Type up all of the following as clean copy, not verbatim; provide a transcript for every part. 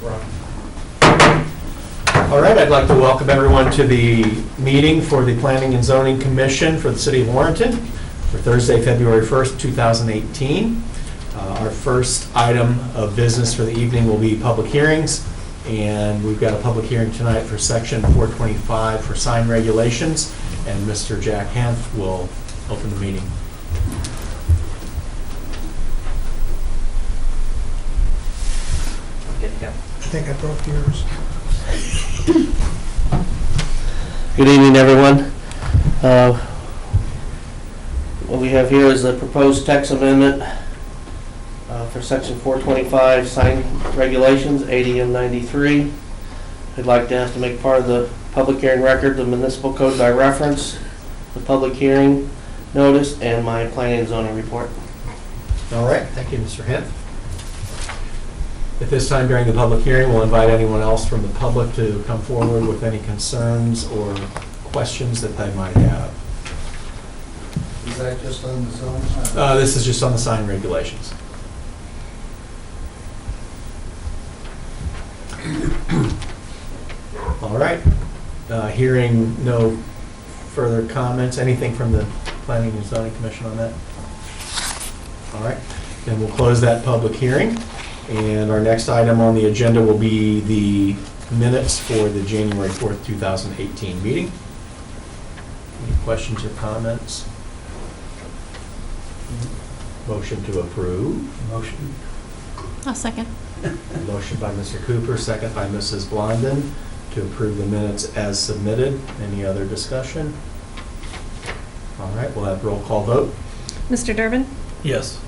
problem. All right, I'd like to welcome everyone to the meeting for the Planning and Zoning Commission for the City of Warrenton for Thursday, February 1st, 2018. Our first item of business for the evening will be public hearings, and we've got a public hearing tonight for Section 425 for sign regulations, and Mr. Jack Hanf will open the meeting. I think I broke yours. Good evening, everyone. What we have here is the proposed text amendment for Section 425 sign regulations, ADM 93. I'd like to ask to make part of the public hearing record the municipal code by reference, the public hearing notice, and my planning and zoning report. All right, thank you, Mr. Hanf. At this time during the public hearing, we'll invite anyone else from the public to come forward with any concerns or questions that they might have. Is that just on the zone? This is just on the sign regulations. All right, hearing no further comments, anything from the Planning and Zoning Commission on that? All right, then we'll close that public hearing. And our next item on the agenda will be the minutes for the January 4th, 2018 meeting. Any questions or comments? Motion to approve. Motion. I'll second. Motion by Mr. Cooper, second by Mrs. Blondin to approve the minutes as submitted. Any other discussion? All right, we'll have roll call vote. Mr. Durbin? Yes.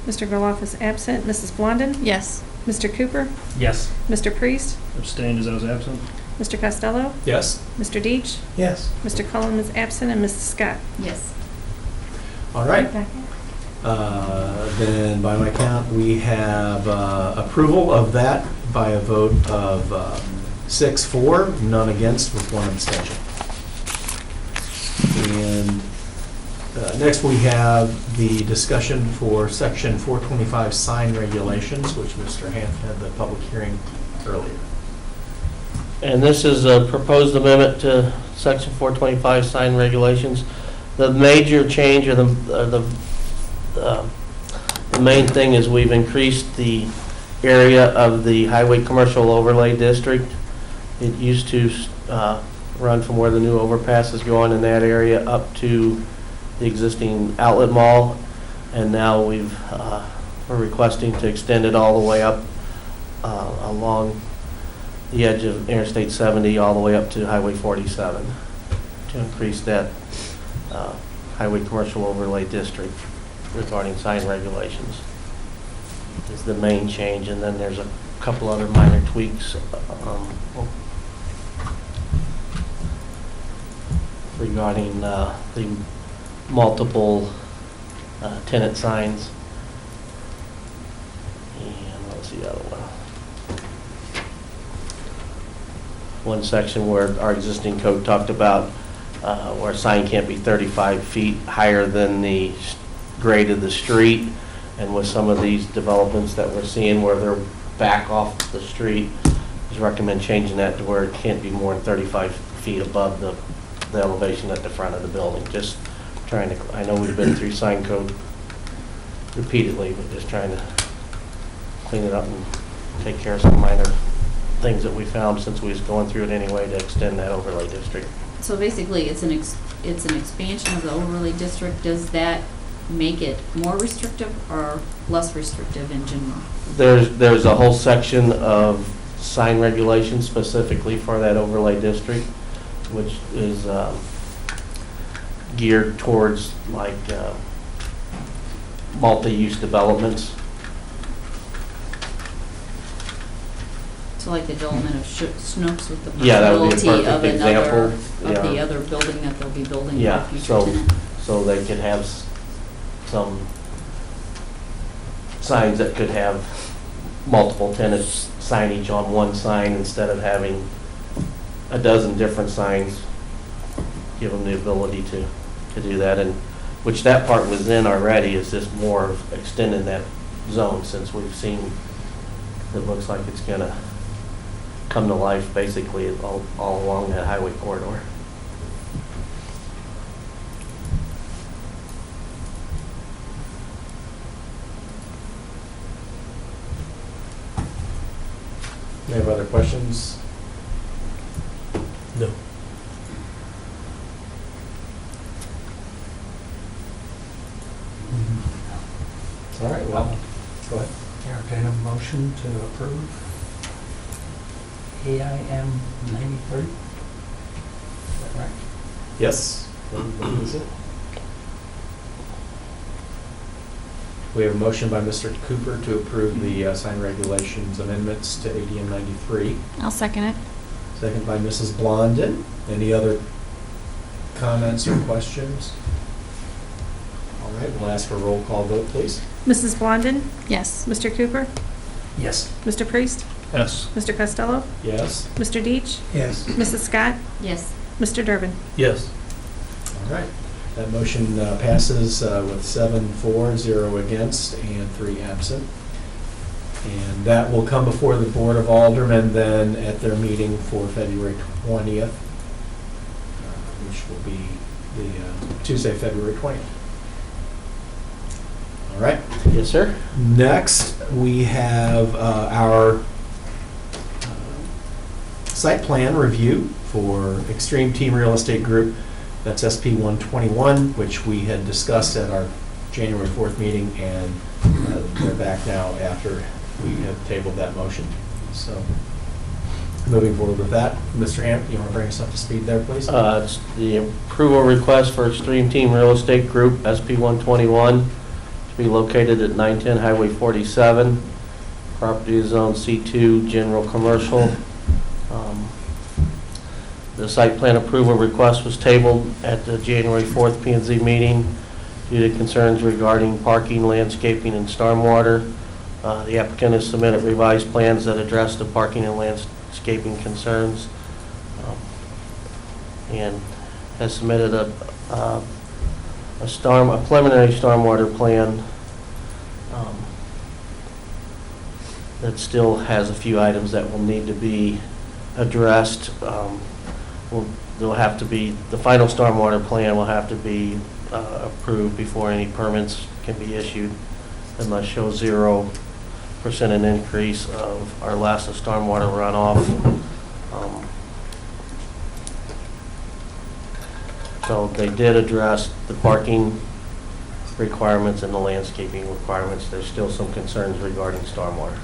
Mr. Gerloff is absent. Mrs. Blondin? Yes. Mr. Cooper? Yes. Mr. Priest? Abstained as I was absent. Mr. Costello? Yes? Mr. Deitch? Yes. Mr. Cullen is absent, and Mrs. Scott? Yes. All right. Then by my count, we have approval of that by a vote of 6-4, none against with one abstention. And next we have the discussion for Section 425 sign regulations, which Mr. Hanf had the public hearing earlier. And this is a proposed amendment to Section 425 sign regulations. The major change or the main thing is we've increased the area of the highway commercial overlay district. It used to run from where the new overpass is going in that area up to the existing outlet mall, and now we're requesting to extend it all the way up along the edge of Interstate 70 all the way up to Highway 47 to increase that highway commercial overlay district regarding sign regulations is the main change, and then there's a couple other minor tweaks regarding the multiple tenant signs. And what's the other one? One section where our existing code talked about where a sign can't be 35 feet higher than the grade of the street, and with some of these developments that we're seeing where they're back off the street, just recommend changing that to where it can't be more than 35 feet above the elevation at the front of the building. Just trying to, I know we've been through sign code repeatedly, but just trying to clean it up and take care of some minor things that we found since we was going through it anyway to extend that overlay district. So basically, it's an expansion of the overlay district. Does that make it more restrictive or less restrictive in general? There's a whole section of sign regulations specifically for that overlay district, which is geared towards like multi-use developments. So like the development of Snooks with the Yeah, that would be a possibility of perfect another, example. of the Yeah. other building that they'll be building in the Yeah, future so tenant. so they could have some signs that could have multiple tenants signage on one sign instead of having a dozen different signs. Give them the ability to do that, and which that part was in already, is just more of extending that zone since we've seen it looks like it's gonna come to life basically all along that highway corridor. Any other questions? No. All right, well, go ahead. Entertain a motion to approve AIM 93? Is that right? Yes? What is it? We have a motion by Mr. Cooper to approve the sign regulations amendments to ADM 93. I'll second it. Second by Mrs. Blondin. Any other comments or questions? All right, we'll ask for a roll call vote, please. Mrs. Blondin? Yes. Mr. Cooper? Yes. Mr. Priest? Yes. Mr. Costello? Yes? Mr. Deitch? Yes. Mrs. Scott? Yes. Mr. Durbin? Yes. All right. That motion passes with 7 for, 0 against, and 3 absent. And that will come before the Board of Aldermen then at their meeting for February 20th, which will be the Tuesday, February 20th. All right. Yes, sir. Next, we have our site plan review for Extreme Team Real Estate Group. That's SP 121, which we had discussed at our January 4th meeting, and they're back now after we have tabled that motion. So, moving forward with that, Mr. Hamp, you want to bring us up to speed there, please? It's the approval request for Extreme Team Real Estate Group, SP 121, to be located at 910 Highway 47. Property is zone C2, general commercial. The site plan approval request was tabled at the January 4th P&Z meeting due to concerns regarding parking, landscaping, and stormwater. The applicant has submitted revised plans that address the parking and landscaping concerns, and has submitted a preliminary stormwater plan that still has a few items that will need to be addressed. There'll have to be, the final stormwater plan will have to be approved before any permits can be issued. It must show 0% an increase of our last stormwater runoff. So they did address the parking requirements and the landscaping requirements. There's still some concerns regarding stormwater.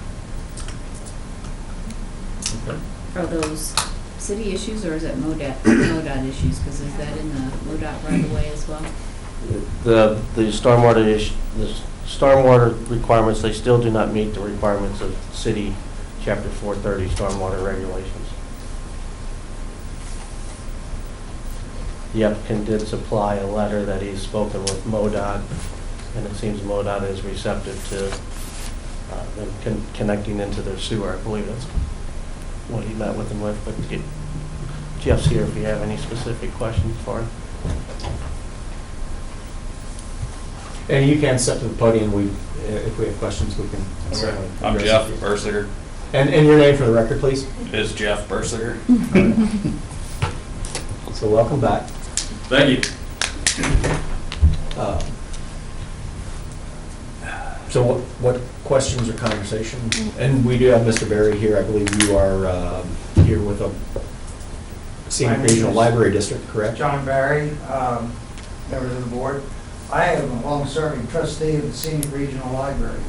Okay. Are those city issues or is it MoDOT issues? Because is that in the MoDOT right of way as well? The stormwater requirements, they still do not meet the requirements of city chapter 430 stormwater regulations. The applicant did supply a letter that he's spoken with MoDOT, and it seems MoDOT is receptive to them connecting into their sewer. I believe that's what he met with them with, but Jeff's here if you have any specific questions for him. And you can step to the podium. If we have questions, we can certainly. I'm address Jeff you. Bursiger. And your name for the record, please? Is Jeff Bursiger. So welcome back. Thank you. So what questions or conversations? And we do have Mr. Berry here. I believe you are here with a Scenic Regional Library District, correct? John Barry, members of the board. I am a long-serving trustee of the Scenic Regional Library.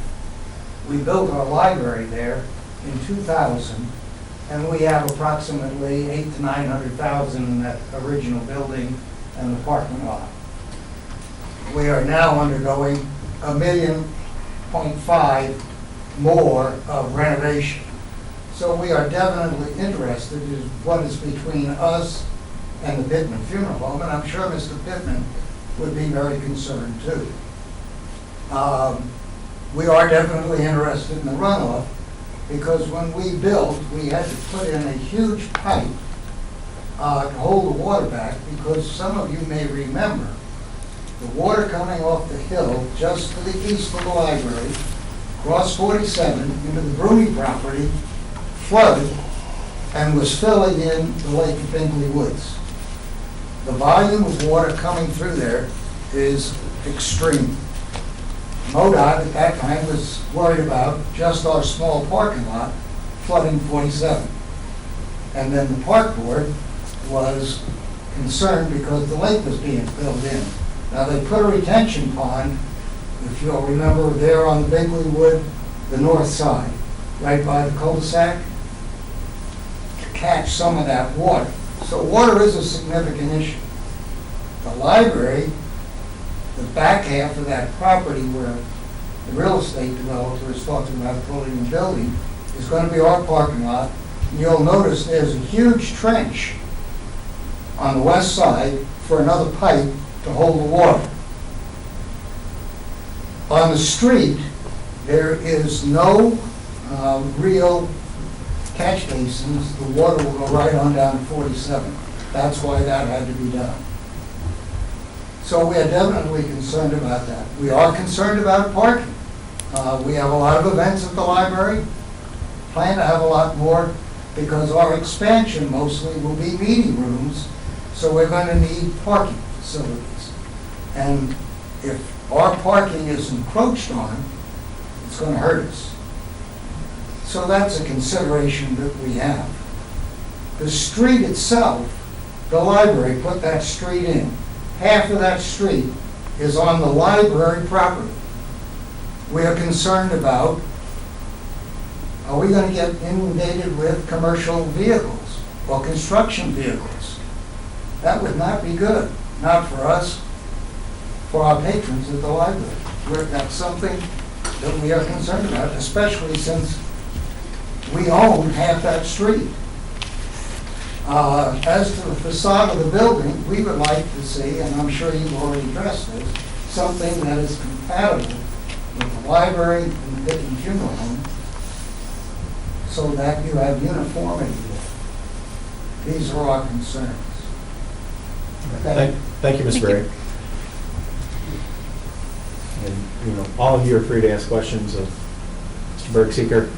We built our library there in 2000, and we have approximately $800,000 to $900,000 in that original building and the parking lot. We are now undergoing $1.5 million more of renovation. So we are definitely interested in what is between us and the Pittman Funeral Home, and I'm sure Mr. Pittman would be very concerned too. We are definitely interested in the runoff, because when we built, we had to put in a huge pipe to hold the water back, because some of you may remember the water coming off the hill just to the east of the library, across 47 into the Bruni property, flooded and was filling in the Lake of Bingley Woods. The volume of water coming through there is extreme. MoDOT at that time was worried about just our small parking lot flooding 47. And then the park board was concerned because the lake was being filled in. Now, they put a retention pond, if you'll remember, there on the Bingley Wood, the north side, right by the cul-de-sac, to catch some of that water. So water is a significant issue. The library, the back half of that property where the real estate developer is talking about building a building, is going to be our parking lot. And you'll notice there's a huge trench on the west side for another pipe to hold the water. On the street, there is no real catch basins. The water will go right on down to 47. That's why that had to be done. So we are definitely concerned about that. We are concerned about parking. We have a lot of events at the library, plan to have a lot more, because our expansion mostly will be meeting rooms, so we're going to need parking facilities. And if our parking is encroached on, it's going to hurt us. So that's a consideration that we have. The street itself, the library put that street in. Half of that street is on the library property. We are concerned about, are we going to get inundated with commercial vehicles or construction vehicles? That would not be good, not for us, for our patrons at the library. That's something that we are concerned about, especially since we own half that street. As to the facade of the building, we would like to see, and I'm sure you've already addressed this, something that is compatible with the library and the Dickens Funeral Home, so that you have uniformity there. These are our concerns. Thank you, Ms. Thank Berry. And, all of you are free to ask questions of Mr. Bergseeker.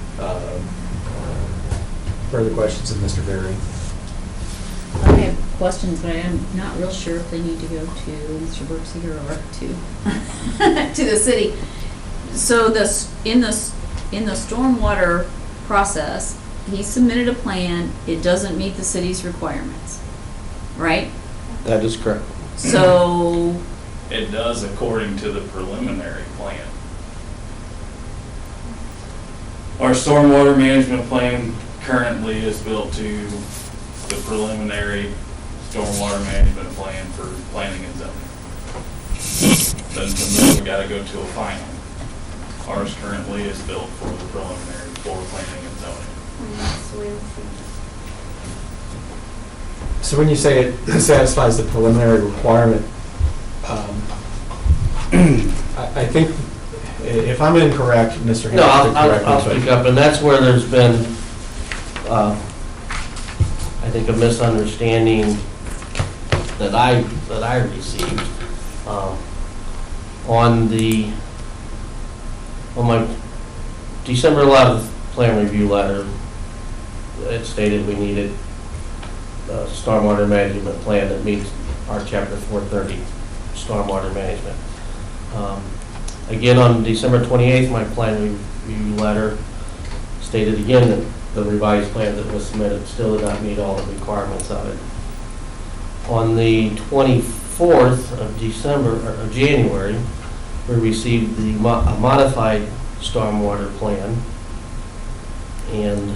Further questions of Mr. Berry? I have questions, but I'm not real sure if they need to go to Mr. Berkseeker or to the city. So in the stormwater process, he submitted a plan. It doesn't meet the city's requirements, right? That is correct. So It does according to the preliminary plan. Our stormwater management plan currently is built to the preliminary stormwater management plan for planning and zoning. Then from there, we gotta go to a final. Ours currently is built for the preliminary for planning and zoning. So when you say it satisfies the preliminary requirement, I think, if I'm incorrect, Mr. No, Harris could correct me, I'll but- speak up, and that's where there's been, I think, a misunderstanding that I received. On my December 11th plan review letter, it stated we needed a stormwater management plan that meets our chapter 430 stormwater management. Again, on December 28th, my plan review letter stated again that the revised plan that was submitted still did not meet all the requirements of it. On the 24th of January, we received a modified stormwater plan, and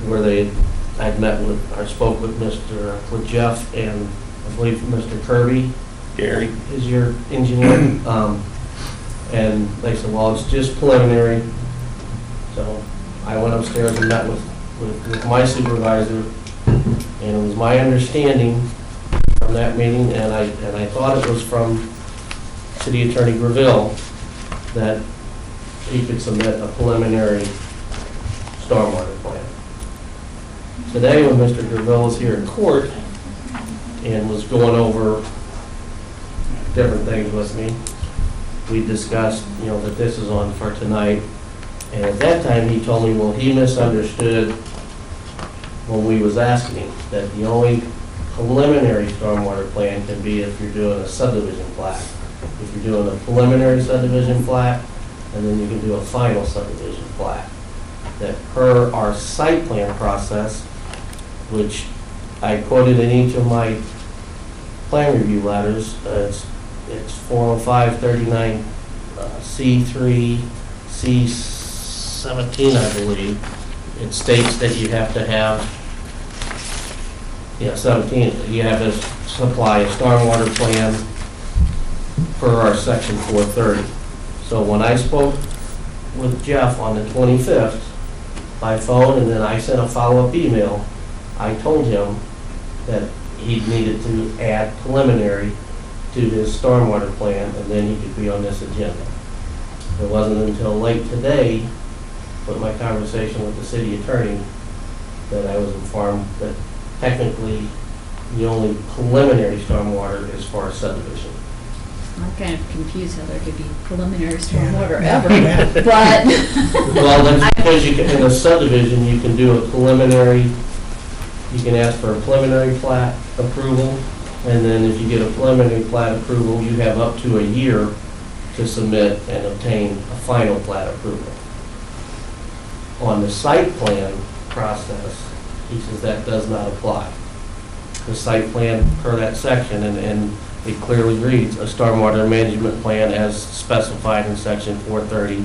where I'd met with, I spoke with with Jeff, and I believe Mr. Kirby. Gary? Is your engineer. And they said, well, it's just preliminary. So I went upstairs and met with my supervisor, and it was my understanding from that meeting, and I thought it was from City Attorney Graville, that he could submit a preliminary stormwater plan. Today, when Mr. Graville was here in court and was going over different things with me, we discussed, that this is on for tonight, And at that time, he told me, well, he misunderstood when we was asking him, that the only preliminary stormwater plan can be if you're doing a subdivision plat. If you're doing a preliminary subdivision plat, and then you can do a final subdivision plat. That per our site plan process, which I quoted in each of my plan review letters, it's 40539 C3, C17, I believe. It states that you have to have, 17, you have to supply a stormwater plan for our section 430. So when I spoke with Jeff on the 25th by phone, and then I sent a follow-up email, I told him that he needed to add preliminary to his stormwater plan, and then he could be on this agenda. It wasn't until late today, with my conversation with the city attorney, that I was informed that technically the only preliminary stormwater is for a subdivision. I'm kind of confused how there could be preliminary stormwater ever, but. Well, that's because you can, in a subdivision, you can do a preliminary, you can ask for a preliminary plat approval, and then if you get a preliminary plat approval, you have up to a year to submit and obtain a final plat approval. On the site plan process, he says that does not apply. The site plan per that section, and it clearly reads, a stormwater management plan as specified in section 430-090.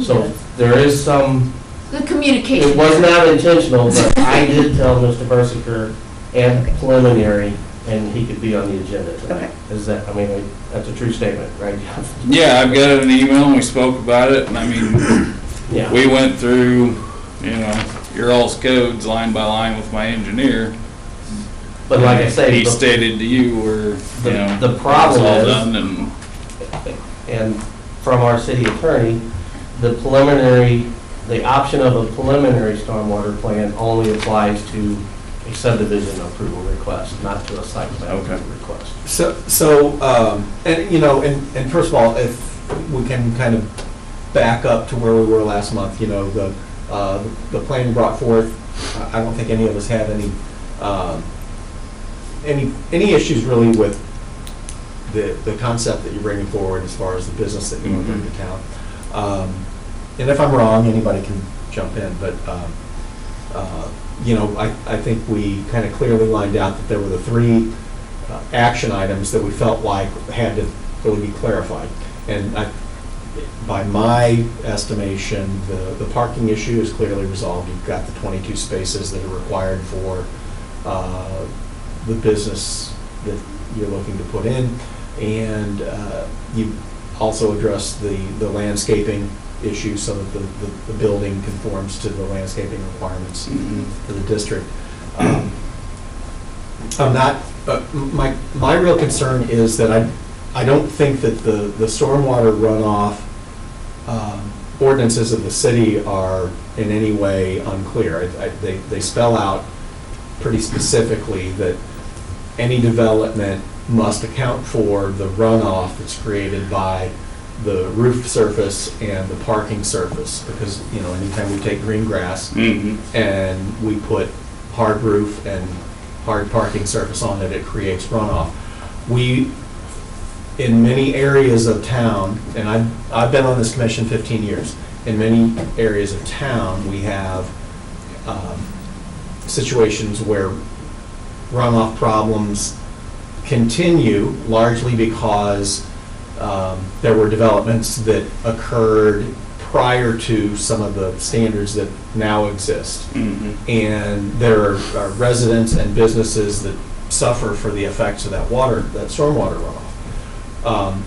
So there is some, The communication. it was not intentional, but I did tell Mr. Bersiker and preliminary, and he could be on the agenda tonight. Okay. Is that, I mean, that's a true statement, right? Yeah, I've got an email and we spoke about it, and I mean, Yeah. we went through, your all's codes line by line with my engineer. But like I say, He stated to you where, the problem it's all is, done and, and from our city attorney, the preliminary, the option of a preliminary stormwater plan only applies to a subdivision approval request, not to a site plan Okay. approval request. And first of all, if we can kind of back up to where we were last month, the plan brought forth, I don't think any of us had any issues really with the concept that you're bringing forward as far as the business that you want to bring to town. And if I'm wrong, anybody can jump in, but I think we kind of clearly lined out that there were the three action items that we felt like had to really be clarified. And by my estimation, the parking issue is clearly resolved. You've got the 22 spaces that are required for the business that you're looking to put in. And you also addressed the landscaping issue so that the building conforms to the landscaping requirements for the district. I'm not, my real concern is that I don't think that the stormwater runoff ordinances of the city are in any way unclear. They spell out pretty specifically that any development must account for the runoff that's created by the roof surface and the parking surface, because anytime we take green grass and we put hard roof and hard parking surface on it, it creates runoff. We, in many areas of town, and I've been on this commission 15 years, in many areas of town, we have situations where runoff problems continue largely because there were developments that occurred prior to some of the standards that now exist. And there are residents and businesses that suffer for the effects of that stormwater runoff.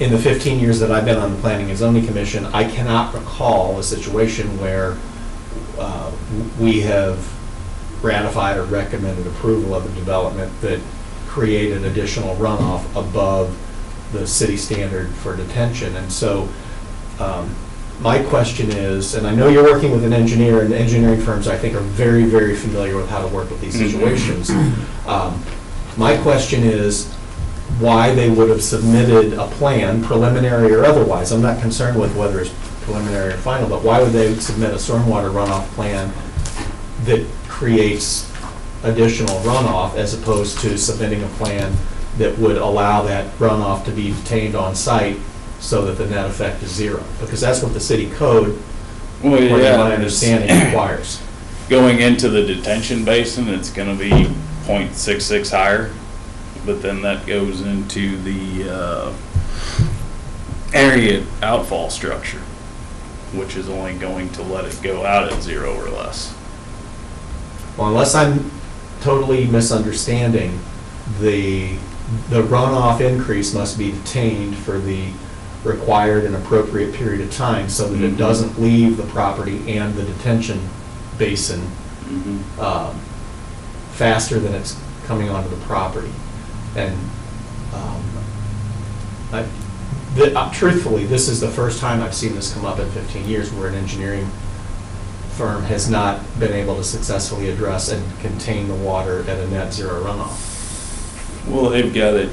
In the 15 years that I've been on the Planning and Zoning Commission, I cannot recall a situation where we have ratified or recommended approval of a development that created additional runoff above the city standard for detention. And so my question is, and I know you're working with an engineer, and engineering firms I think are very, very familiar with how to work with these situations. My question is, why they would have submitted a plan, preliminary or otherwise. I'm not concerned with whether it's preliminary or final, but why would they submit a stormwater runoff plan that creates additional runoff as opposed to submitting a plan that would allow that runoff to be detained on site so that the net effect is zero? Because that's what the city code, Well, according to yeah, my it's understanding, requires. going into the detention basin, it's gonna be 0.66 higher, but then that goes into the area outfall structure, which is only going to let it go out at 0 or less. Well, unless I'm totally misunderstanding, the runoff increase must be detained for the required and appropriate period of time so that it Mhm. doesn't leave the property and the detention basin faster than it's coming onto the property. And truthfully, this is the first time I've seen this come up in 15 years where an engineering firm has not been able to successfully address and contain the water at a net zero runoff. Well, they've got it,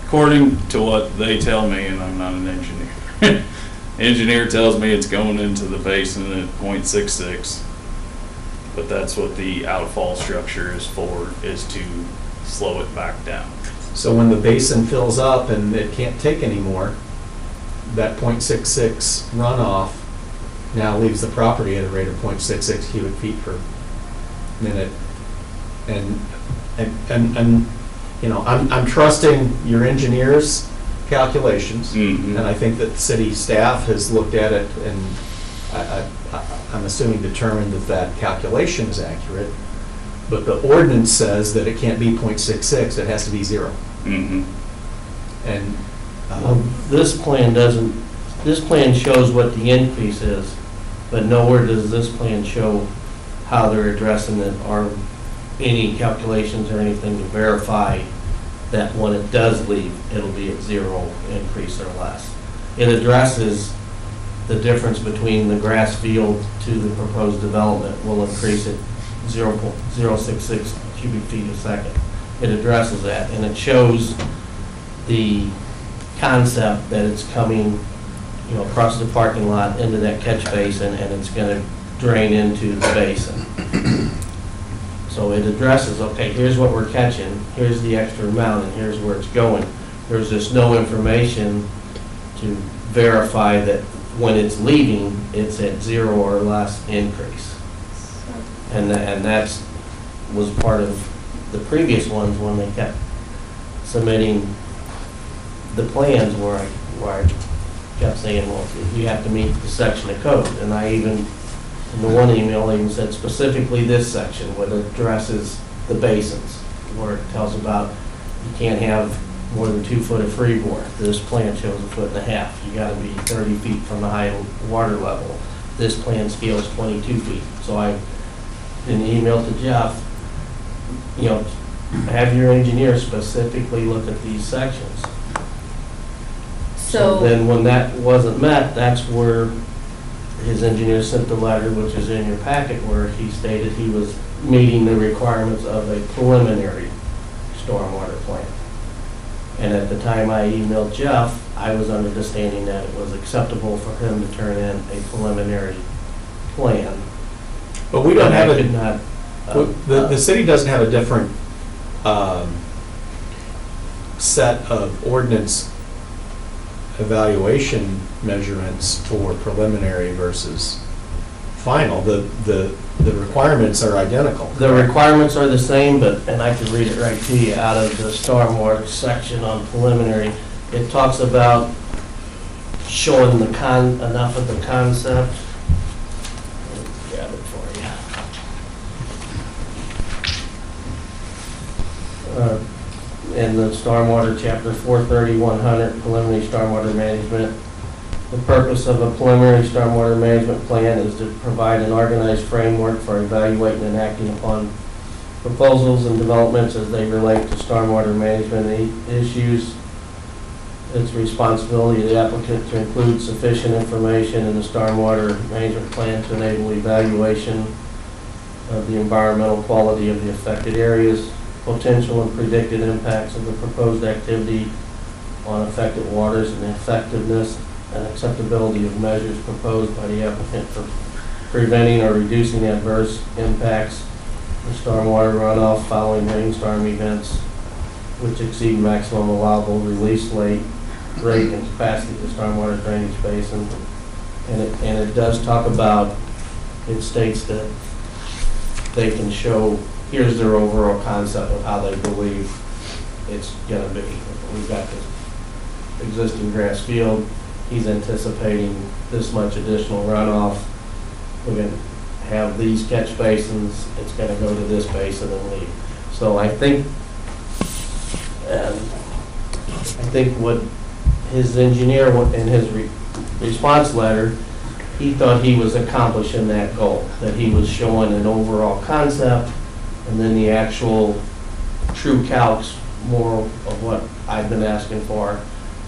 according to what they tell me, and I'm not an engineer. Engineer tells me it's going into the basin at 0.66, but that's what the outfall structure is for, is to slow it back down. So when the basin fills up and it can't take anymore, that .66 runoff now leaves the property at a rate of .66 cubic feet per minute. And you know, I'm trusting your engineer's calculations, Mhm. and I think that the city staff has looked at it and I'm assuming determined that that calculation is accurate. But the ordinance says that it can't be .66, it has to be 0. Mhm. And This plan doesn't, this plan shows what the increase is, but nowhere does this plan show how they're addressing it or any calculations or anything to verify that when it does leave, it'll be at 0 increase or less. It addresses the difference between the grass field to the proposed development will increase it 0.066 cubic feet a second. It addresses that, and it shows the concept that it's coming, you know, across the parking lot into that catch basin, and it's gonna drain into the basin. So it addresses, okay, here's what we're catching, here's the extra amount, and here's where it's going. There's just no information to verify that when it's leaving, it's at 0 or less increase. And that's, was part of the previous ones when they kept submitting the plans where I kept saying, well, you have to meet the section of code. And I even, in the one email, even said specifically this section where it addresses the basins, where it tells about you can't have more than 2 foot of freeboard. This plan shows 1.5 feet. You gotta be 30 feet from the high water level. This plan scales 22 feet. So I, in the email to Jeff, you know, have your engineer specifically look at these sections. So, Then when that wasn't met, that's where his engineer sent the letter, which is in your packet, where he stated he was meeting the requirements of a preliminary stormwater plan. And at the time I emailed Jeff, I was under the understanding that it was acceptable for him to turn in a preliminary plan. But we don't have I could a, not. the city doesn't have a different set of ordinance evaluation measurements for preliminary versus final. The requirements are identical. The requirements are the same, but, and I can read it right to you out of the stormwater section on preliminary. It talks about showing the enough of the concept. Let me grab it for you. In the stormwater chapter 430-100, preliminary stormwater management. The purpose of a preliminary stormwater management plan is to provide an organized framework for evaluating and acting upon proposals and developments as they relate to stormwater management issues. It's responsibility of the applicant to include sufficient information in the stormwater management plan to enable evaluation of the environmental quality of the affected areas, potential and predicted impacts of the proposed activity, on affected waters and effectiveness and acceptability of measures proposed by the applicant for preventing or reducing adverse impacts of stormwater runoff following rainstorm events which exceed maximum allowable release rate and capacity of the stormwater drainage basin. And it does talk about, it states that they can show, here's their overall concept of how they believe it's gonna be. We've got this existing grass field, he's anticipating this much additional runoff. We're gonna have these catch basins, it's gonna go to this basin and leave. So I think what his engineer, in his response letter, he thought he was accomplishing that goal, that he was showing an overall concept, and then the actual true calcs, more of what I've been asking for,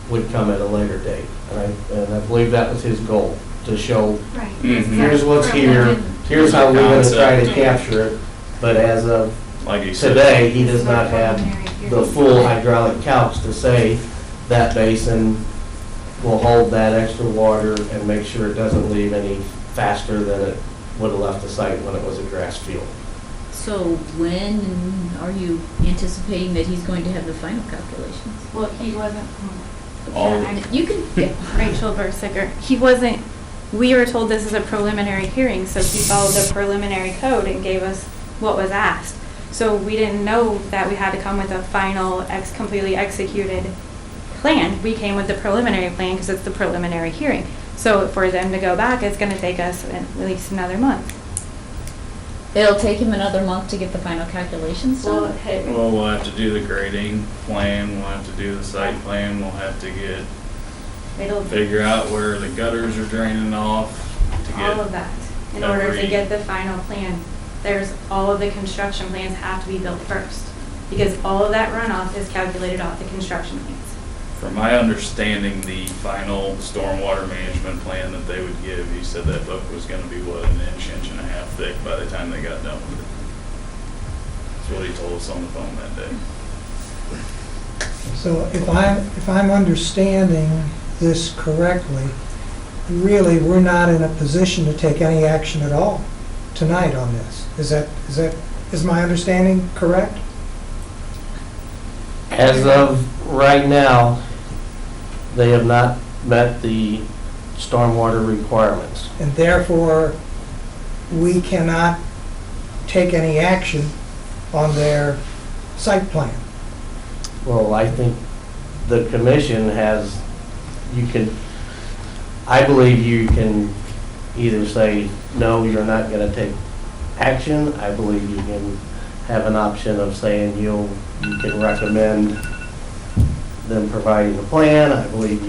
would come at a later date. And I believe that was his goal, to show, Right. here's what's here, here's how we're gonna try to capture it, but as of Like he said. today, he does not have the full hydraulic calcs to say that basin will hold that extra water and make sure it doesn't leave any faster than it would have left the site when it was a grass field. So when are you anticipating that he's going to have the final calculations? Well, he wasn't, All- You can, yeah. Rachel Bersiger, he wasn't, we were told this is a preliminary hearing, so he followed the preliminary code and gave us what was asked. So we didn't know that we had to come with a final, completely executed plan. We came with the preliminary plan because it's the preliminary hearing. So for them to go back, it's gonna take us at least another month. It'll take him another month to get the final calculations Well, done? Well, we'll have to do the grading plan, we'll have to do the site plan, we'll have to it'll, figure out where the gutters are draining off to all of get, that. In order to every- get the final plan, there's, all of the construction plans have to be built first. Because all of that runoff is calculated off the construction plans. from my understanding, the final stormwater management plan that they would give, he said that book was gonna be, what, an inch, inch and a half thick by the time they got done with it. That's what he told us on the phone that day. So if I'm understanding this correctly, really, we're not in a position to take any action at all tonight on this. Is my understanding correct? As of right now, they have not met the stormwater requirements. And therefore, we cannot take any action on their site plan. Well, I think the commission has, I believe you can either say, no, you're not gonna take action. I believe you can have an option of saying you can recommend them providing a plan. I believe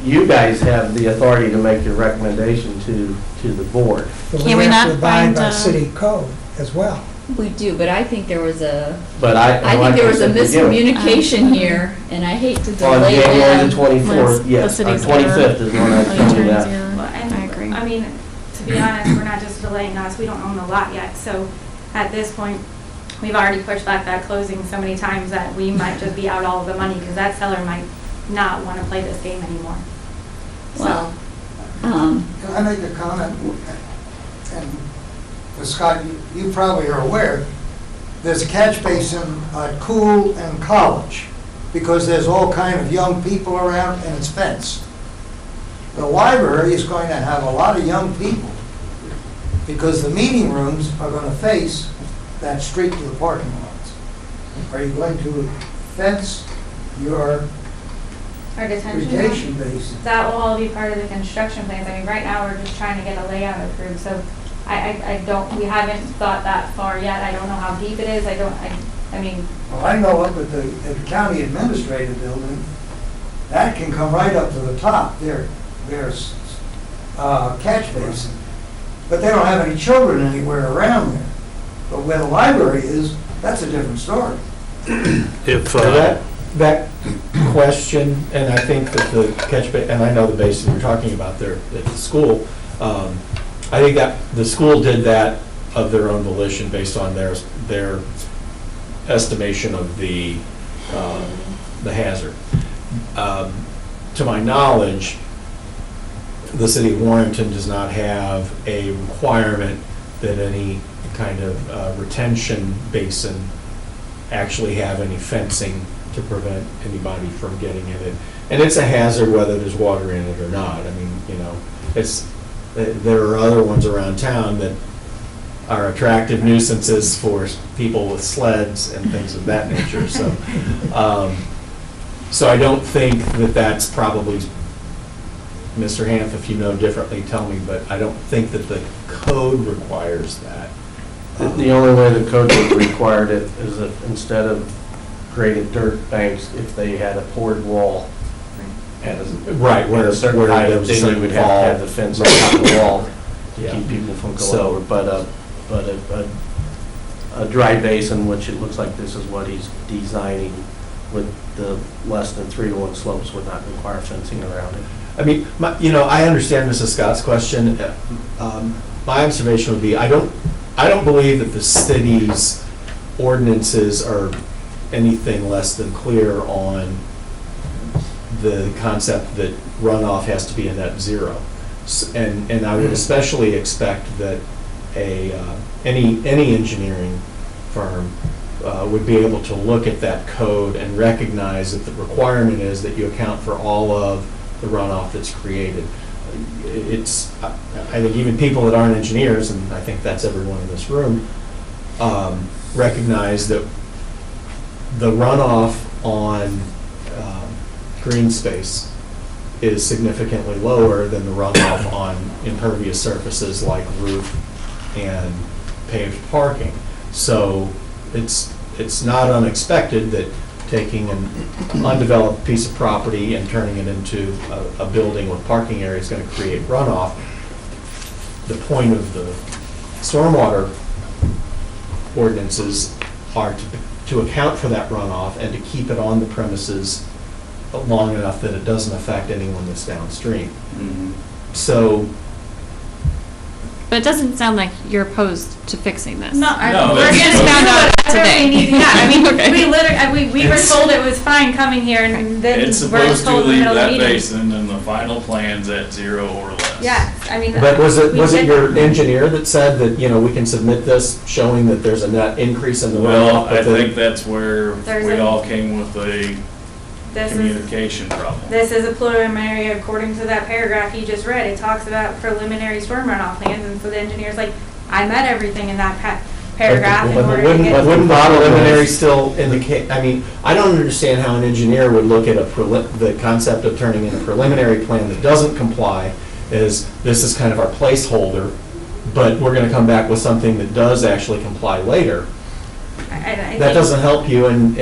you guys have the authority to make your recommendation to the board. But Can we have not to abide find by a- city code as well. We do, but I think there was a, But I think like there was a said at the beginning, miscommunication here, and I hate to on delay January them. the 24th, yes, or 25th is when I told you that. Well, and, I mean, to be honest, we're not just delaying us, we don't own the lot yet, so at this point, we've already pushed back that closing so many times that we might just be out all of the money, because that seller might not want to play this game anymore. Well, Can I make a comment? And Scott, you probably are aware, there's a catch basin at Cool and College, because there's all kind of young people around and it's fenced. The library is going to have a lot of young people, because the meeting rooms are going to face that street to the parking lots. Are you going to fence your Our detention. retention basin? That will all be part of the construction plans. I mean, right now, we're just trying to get a layout approved, so I don't, we haven't thought that far yet. I don't know how deep it is. I mean, Well, I know up at the county administrative building, that can come right up to the top, there's catch basin. But they don't have any children anywhere around there. But where the library is, that's a different story. If that question, and I think that the catch basin, and I know the basin you're talking about there at the school, I think that the school did that of their own volition based on their estimation of the hazard. to my knowledge, the city of Warrenton does not have a requirement that any kind of retention basin actually have any fencing to prevent anybody from getting in it. And it's a hazard whether there's water in it or not. I mean, you know, there are other ones around town that are attractive nuisances for people with sleds and things of that nature. So, so I don't think that that's probably, Mr. Hanf, if you know differently, tell me, but I don't think that the code requires that. The only way the code would required it is that instead of graded dirt banks, if they had a poured wall at a Right, at a certain where height, there was a then certain you would have to have the fence on top of the wall to Yeah. keep people from going So- over. But a dry basin, which it looks like this is what he's designing with the less than 3-to-1 slopes, would not require fencing around it. I mean, you know, I understand Mrs. Scott's question. My observation would be, I don't believe that the city's ordinances are anything less than clear on the concept that runoff has to be a net zero. And I would especially expect that any engineering firm would be able to look at that code and recognize that the requirement is that you account for all of the runoff that's created. I think even people that aren't engineers, and I think that's everyone in this room, recognize that the runoff on green space is significantly lower than the runoff on impervious surfaces like roof and paved parking. So it's not unexpected that taking an undeveloped piece of property and turning it into a building with parking area is going to create runoff. The point of the stormwater ordinances are to account for that runoff and to keep it on the premises long enough that it doesn't affect anyone that's downstream. So, But it doesn't sound like you're opposed to fixing this. No, No, we're that's- just found out today. Yeah, I mean, Okay. we literally, we were It's- told it was fine coming here, and then we're It's just supposed to told in the leave middle of the that meeting. basin and the final plan's at 0 or less. Yes, I mean. but was it we did- your engineer that said that, you know, we can submit this showing that there's a net increase in the Well, runoff? I but the- think that's where There's we a- all came with a This is, communication problem. this is a preliminary, according to that paragraph you just read, it talks about preliminary storm runoff plans, and so the engineer's like, I met everything in that paragraph in But order to wouldn't get. the preliminary still indicate, I mean, I don't understand how an engineer would look at the concept of turning in a preliminary plan that doesn't comply as this is kind of our placeholder, but we're going to come back with something that does actually comply later. I That think- doesn't help you, and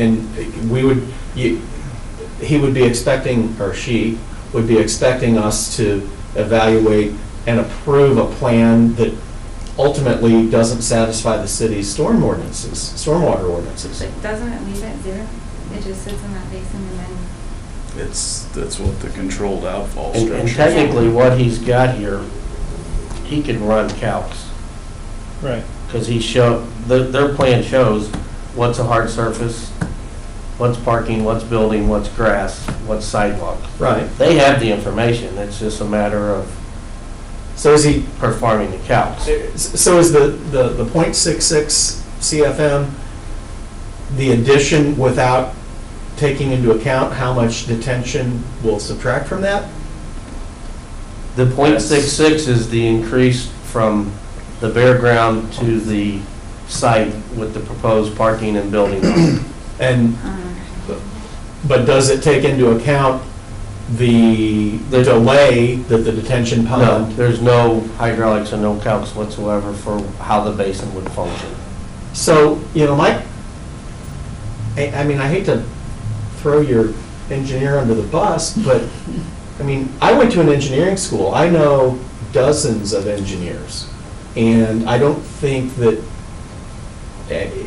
he would be expecting, or she would be expecting us to evaluate and approve a plan that ultimately doesn't satisfy the city's stormwater ordinances. But doesn't it leave at 0? It just sits in that basin and then. That's what the controlled outfall And structure. technically, what he's got here, he can run calcs. Right. Because their plan shows what's a hard surface, what's parking, what's building, what's grass, what's sidewalk. Right. They have the information, it's just a matter of So is he, performing the calcs. so is the .66 CFM the addition without taking into account how much detention will subtract from that? The .66 is the increase from the bare ground to the site with the proposed parking and building on it. And, but does it take into account the delay that the detention No, pond? there's no hydraulics and no calcs whatsoever for how the basin would function. So, you know, I mean, I hate to throw your engineer under the bus, but, I mean, I went to an engineering school. I know dozens of engineers, and I don't think that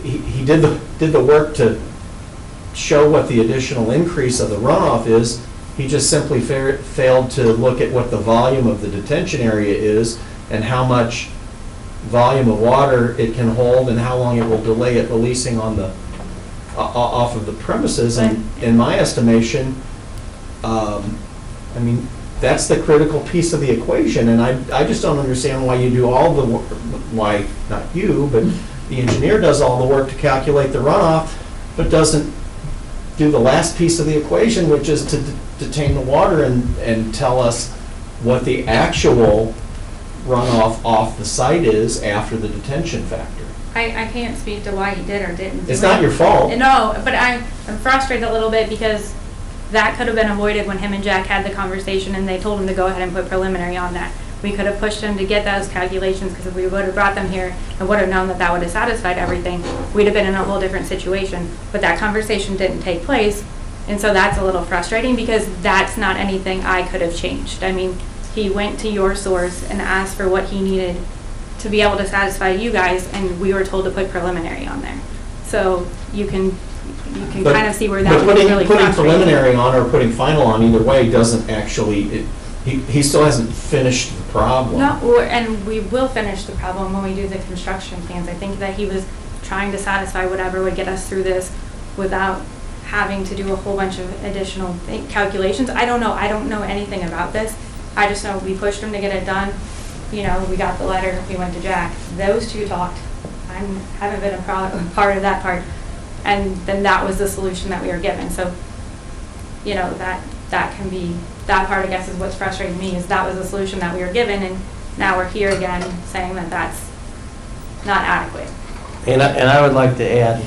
he did the work to show what the additional increase of the runoff is. He just simply failed to look at what the volume of the detention area is and how much volume of water it can hold and how long it will delay it releasing on the off of the premises. And in my estimation, I mean, that's the critical piece of the equation, and I just don't understand why you do all the work, why, not you, but the engineer does all the work to calculate the runoff, but doesn't do the last piece of the equation, which is to detain the water and tell us what the actual runoff off the site is after the detention factor. I can't speak to why he did or didn't do It's it. not your fault. No, but I'm frustrated a little bit because that could have been avoided when him and Jack had the conversation and they told him to go ahead and put preliminary on that. We could have pushed him to get those calculations, because if we would have brought them here and would have known that that would have satisfied everything, we'd have been in a whole different situation. But that conversation didn't take place, and so that's a little frustrating because that's not anything I could have changed. I mean, he went to your source and asked for what he needed to be able to satisfy you guys, and we were told to put preliminary on there. So you can But- kind of see where that but was really putting frustrating. preliminary on or putting final on, either way, doesn't actually, he still hasn't finished the problem. No, and we will finish the problem when we do the construction plans. I think that he was trying to satisfy whatever would get us through this without having to do a whole bunch of additional calculations. I don't know anything about this. I just know we pushed him to get it done. You know, we got the letter, we went to Jack. Those two talked. I haven't been a part of that part. And then that was the solution that we were given. So, you know, that can be, that part, I guess, is what's frustrating me, is that was the solution that we were given, and now we're here again saying that that's not adequate. And I would like to add,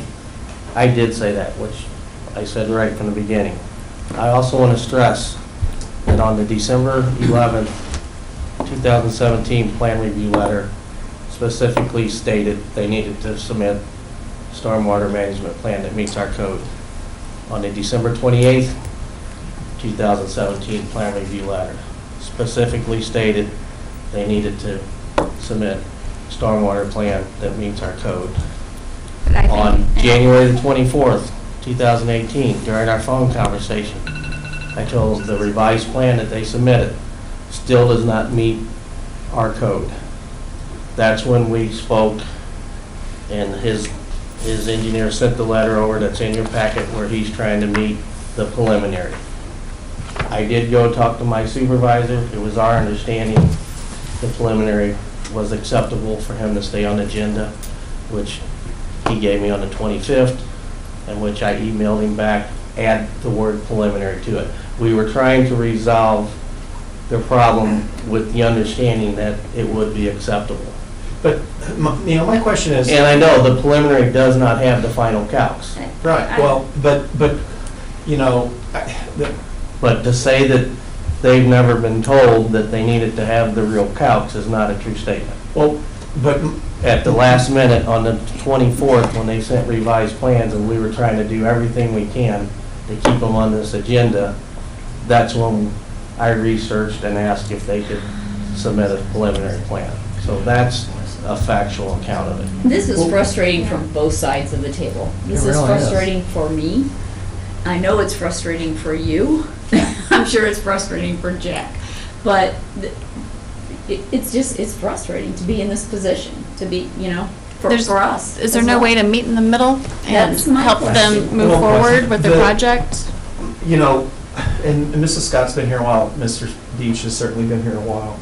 I did say that, which I said right from the beginning. I also want to stress that on the December 11th, 2017 plan review letter specifically stated they needed to submit stormwater management plan that meets our code. On the December 28th, 2017 plan review letter specifically stated they needed to submit stormwater plan that meets our code. But I think, On January the 24th, 2018, during our phone conversation, I told them the revised plan that they submitted still does not meet our code. That's when we spoke, and his engineer sent the letter over that's in your packet where he's trying to meet the preliminary. I did go talk to my supervisor. It was our understanding the preliminary was acceptable for him to stay on the agenda, which he gave me on the 25th, and which I emailed him back, add the word preliminary to it. We were trying to resolve the problem with the understanding that it would be acceptable. But, my question is. And I know the preliminary does not have the final calcs. Right, well, but, But to say that they've never been told that they needed to have the real calcs is not a true statement. well, but, At the last minute, on the 24th, when they sent revised plans and we were trying to do everything we can to keep them on this agenda, that's when I researched and asked if they could submit a preliminary plan. So that's a factual account of it. This is frustrating from both sides of the table. This It is really is. frustrating for me. I know it's frustrating for you. I'm sure it's frustrating for Jack. But it's frustrating to be in this position, to be, for us. Is there as no well. way to meet in the middle and That's my help question. them move Well, forward with the the- project? and Mrs. Scott's been here a while, Mr. Deach has certainly been here a while.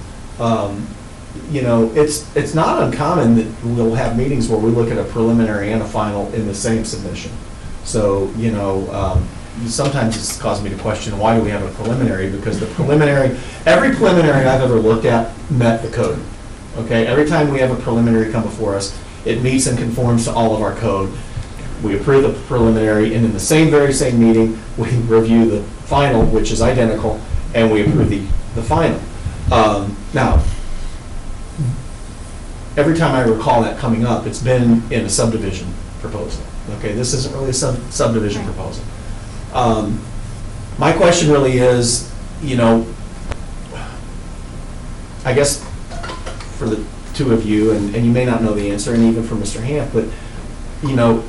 It's not uncommon that we'll have meetings where we look at a preliminary and a final in the same submission. So, sometimes it's caused me to question, why do we have a preliminary? Because every preliminary I've ever looked at met the code. Okay, every time we have a preliminary come before us, it meets and conforms to all of our code. We approve the preliminary, and in the very same meeting, we review the final, which is identical, and we approve the final. Now, every time I recall that coming up, it's been in a subdivision proposal. Okay, this isn't really a subdivision Right. proposal. My question really is, I guess for the two of you, and you may not know the answer, and even for Mr. Hamp, but,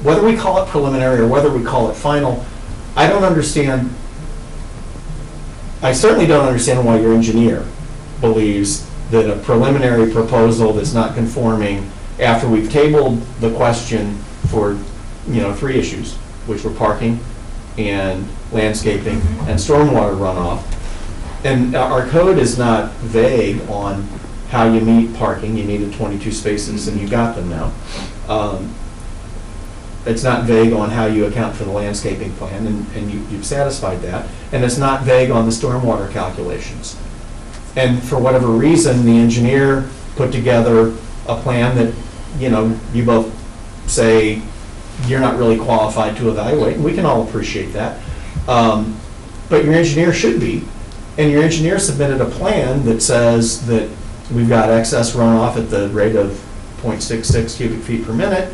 whether we call it preliminary or whether we call it final, I don't understand, I certainly don't understand why your engineer believes that a preliminary proposal that's not conforming, after we've tabled the question for, 3 issues, which were parking and landscaping and stormwater runoff. And our code is not vague on how you meet parking. You needed 22 spaces and you got them now. It's not vague on how you account for the landscaping plan, and you've satisfied that. And it's not vague on the stormwater calculations. And for whatever reason, the engineer put together a plan that, you know, you both say you're not really qualified to evaluate, and we can all appreciate that. But your engineer should be. And your engineer submitted a plan that says that we've got excess runoff at the rate of 0.66 cubic feet per minute,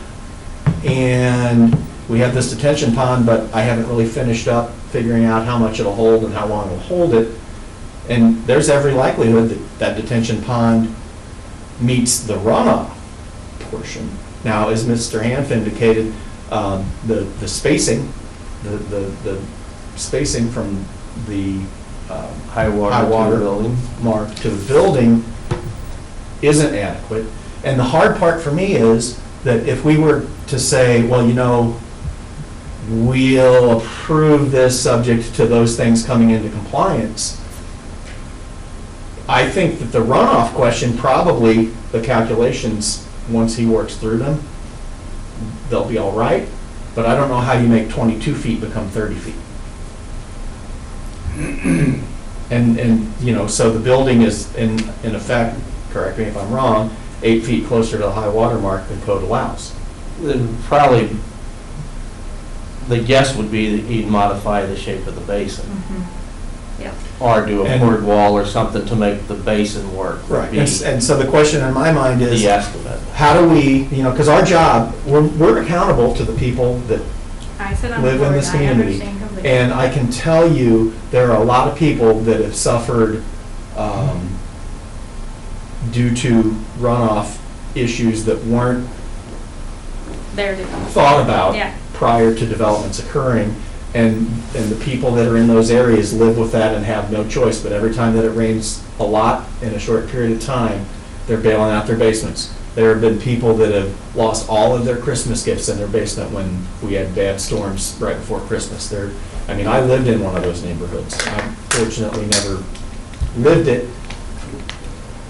and we have this detention pond, but I haven't really finished up figuring out how much it'll hold and how long it'll hold it. And there's every likelihood that that detention pond meets the runoff portion. Now, as Mr. Hanf indicated, the spacing, the spacing from the High water to the building. mark to the building isn't adequate. And the hard part for me is that if we were to say, well, you know, we'll approve this subject to those things coming into compliance, I think that the runoff question, probably the calculations, once he works through them, they'll be all right. But I don't know how you make 22 feet become 30 feet. And you know, so the building is in effect, correct me if I'm wrong, 8 feet closer to the high water mark than code allows. Then probably, the guess would be that he'd modify the shape of the basin. Yep. Or do a And- poured wall or something to make the basin work. would Right. be And so the question in my mind is, the estimate. how do we, you know, because our job, we're accountable to the people that I sit on the live in board, this I community. understand completely. And I can tell you, there are a lot of people that have suffered due to runoff issues that weren't There to thought about Yeah. prior to developments occurring. And the people that are in those areas live with that and have no choice. But every time that it rains a lot in a short period of time, they're bailing out their basements. There have been people that have lost all of their Christmas gifts in their basement when we had bad storms right before Christmas. I mean, I lived in one of those neighborhoods. I fortunately never lived it,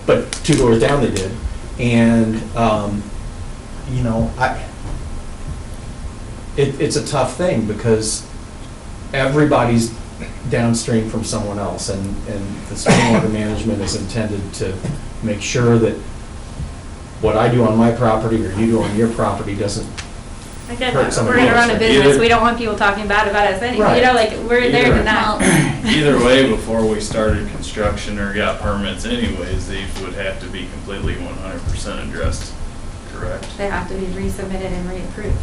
but 2 doors down they did. And, you know, it's a tough thing because everybody's downstream from someone else, and the stormwater management is intended to make sure that what I do on my property or you do on your property doesn't I get hurt that, but somebody we're gonna else. run a business, Either- we don't want people talking bad about us anyway, Right. you know, like, we're there to Either- not. Either way, before we started construction or got permits anyways, these would have to be completely 100% addressed, correct? They have to be resubmitted and reapproved.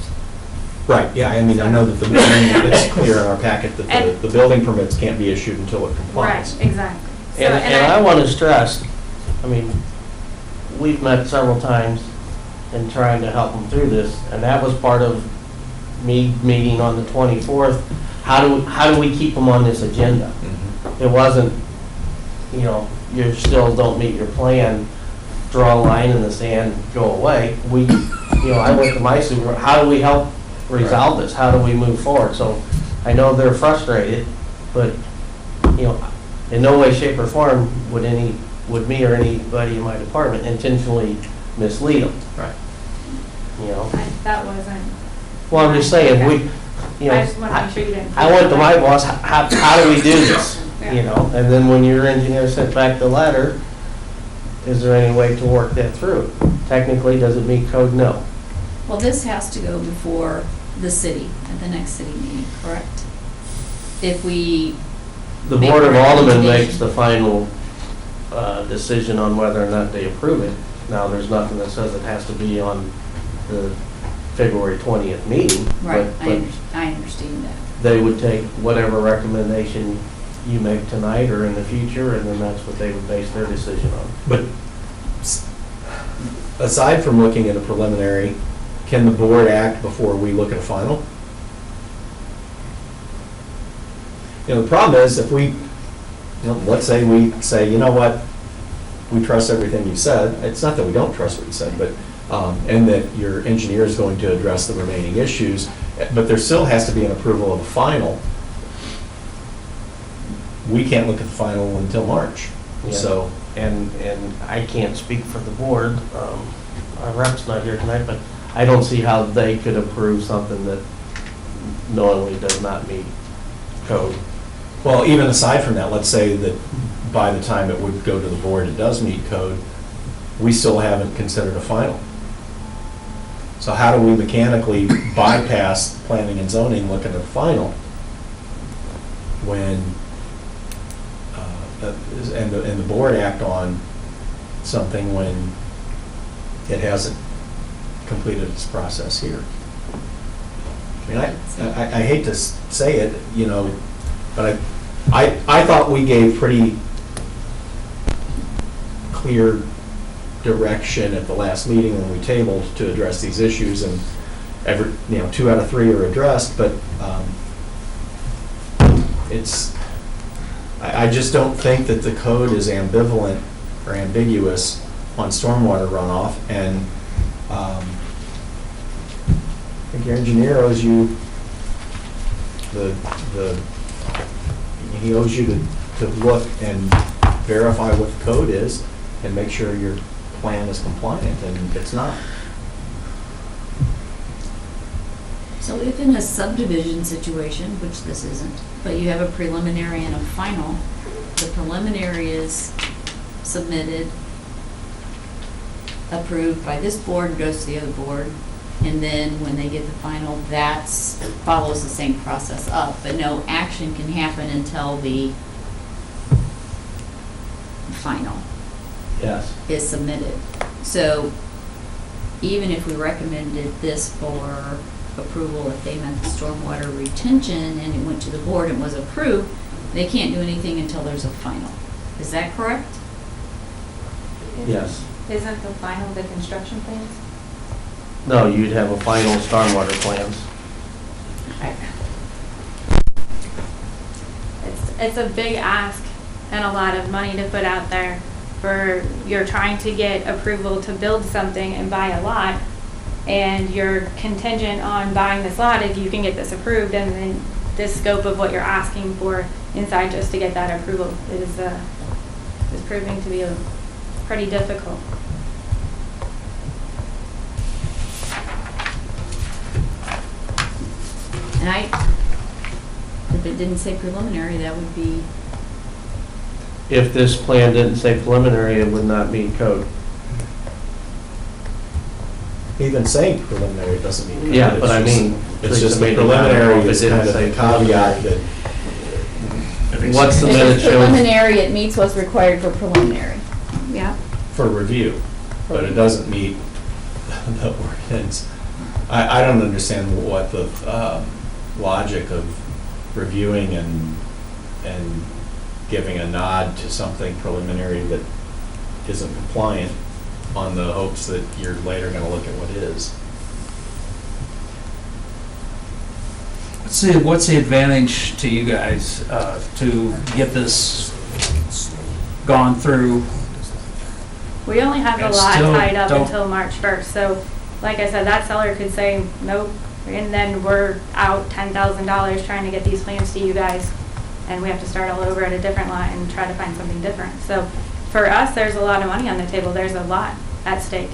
Right, yeah, I mean, I know that it's clear in our packet that And- the building permits can't be issued until it Right, complies. exactly. So, And I want to stress, I mean, we've met several times in trying to help them through this, and that was part of me meeting on the 24th. How do we keep them on this agenda? Mhm. It wasn't, you know, you still don't meet your plan, draw a line in the sand, go away. We, you know, I went to my supervisor, how do we help resolve this? How do we move forward? So I know they're frustrated, but, you know, in no way, shape, or form would me or anybody in my department intentionally mislead them, Right. you know? That wasn't, Well, I'm just saying, we, you know, I just want to make sure you didn't. I went to my boss, how do we do this? Yeah. You know, and then when your engineer sent back the letter, is there any way to work that through? Technically, does it meet code? No. Well, this has to go before the city, at the next city meeting, correct? If we, The Make Board a of Aldermen recommendation. makes the final decision on whether or not they approve it. Now, there's nothing that says it has to be on the February 20th meeting. right, but I understand that. they would take whatever recommendation you make tonight or in the future, and then that's what they would base their decision on. But aside from looking at a preliminary, can the board act before we look at a final? You know, the problem is if we, you know, let's say we say, you know what, we trust everything you said. It's not that we don't trust what you said, but, and that your engineer is going to address the remaining issues, but there still has to be an approval of a final. we can't look at the final until March. Yeah. So, And I can't speak for the board, our rep's not here tonight, but I don't see how they could approve something that knowingly does not meet code. well, even aside from that, let's say that by the time it would go to the board, it does meet code, we still haven't considered a final. So how do we mechanically bypass planning and zoning looking at a final when, and the board act on something when it hasn't completed its process here? I mean, I hate to say it, you know, but I thought we gave pretty clear direction at the last meeting when we tabled to address these issues, and 2 out of 3 are addressed, but I just don't think that the code is ambivalent or ambiguous on stormwater runoff, and I think your engineer owes you he owes you to look and verify what the code is and make sure your plan is compliant, and it's not. So if in a subdivision situation, which this isn't, but you have a preliminary and a final, the preliminary is submitted, approved by this board, goes to the other board, and then when they get the final, that follows the same process up, but no action can happen until the final Yes. is submitted. So even if we recommended this for approval, if they met the stormwater retention and it went to the board and was approved, they can't do anything until there's a final. Is that correct? Yes. Isn't the final the construction plans? No, you'd have a final stormwater plans. It's a big ask and a lot of money to put out there for, you're trying to get approval to build something and buy a lot, and you're contingent on buying this lot if you can get this approved, and then this scope of what you're asking for inside just to get that approval is proving to be pretty difficult. And if it didn't say preliminary, that would be, If this plan didn't say preliminary, it would not meet code. Even saying preliminary doesn't mean code. Yeah, but I It's just- mean, It's just the made it preliminary if it is didn't kind of say a caveat that, What's the if minute it's show? preliminary, it meets what's required for preliminary. Yeah. for review, but it doesn't meet the ordinance. I don't understand what the logic of reviewing and giving a nod to something preliminary that isn't compliant on the hopes that you're later going to look at what is. What's the advantage to you guys to get this gone through? We only have the And lot still tied up don't- until March 1st, so like I said, that seller could say nope, and then we're out $10,000 trying to get these plans to you guys, and we have to start all over at a different lot and try to find something different. So for us, there's a lot of money on the table, there's a lot at stake.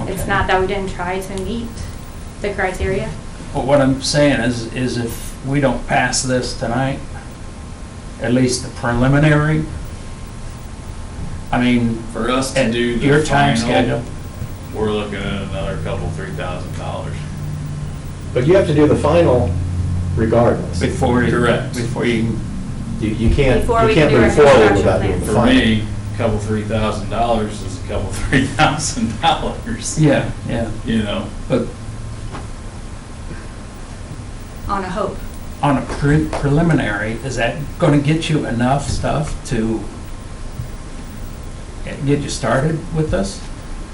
It's Okay. not that we didn't try to meet the criteria. But what I'm saying is if we don't pass this tonight, at least the preliminary, I mean, For us to and do your the time final, schedule. we're looking at another couple, $3,000. But you have to do the final regardless. Before you, Correct. before you, You can't Before we move can do our forward construction without doing plan. the For final. me, a couple, $3,000 is a couple, $3,000, yeah, yeah. you know? But On a hope. on a preliminary, is that going to get you enough stuff to get you started with this?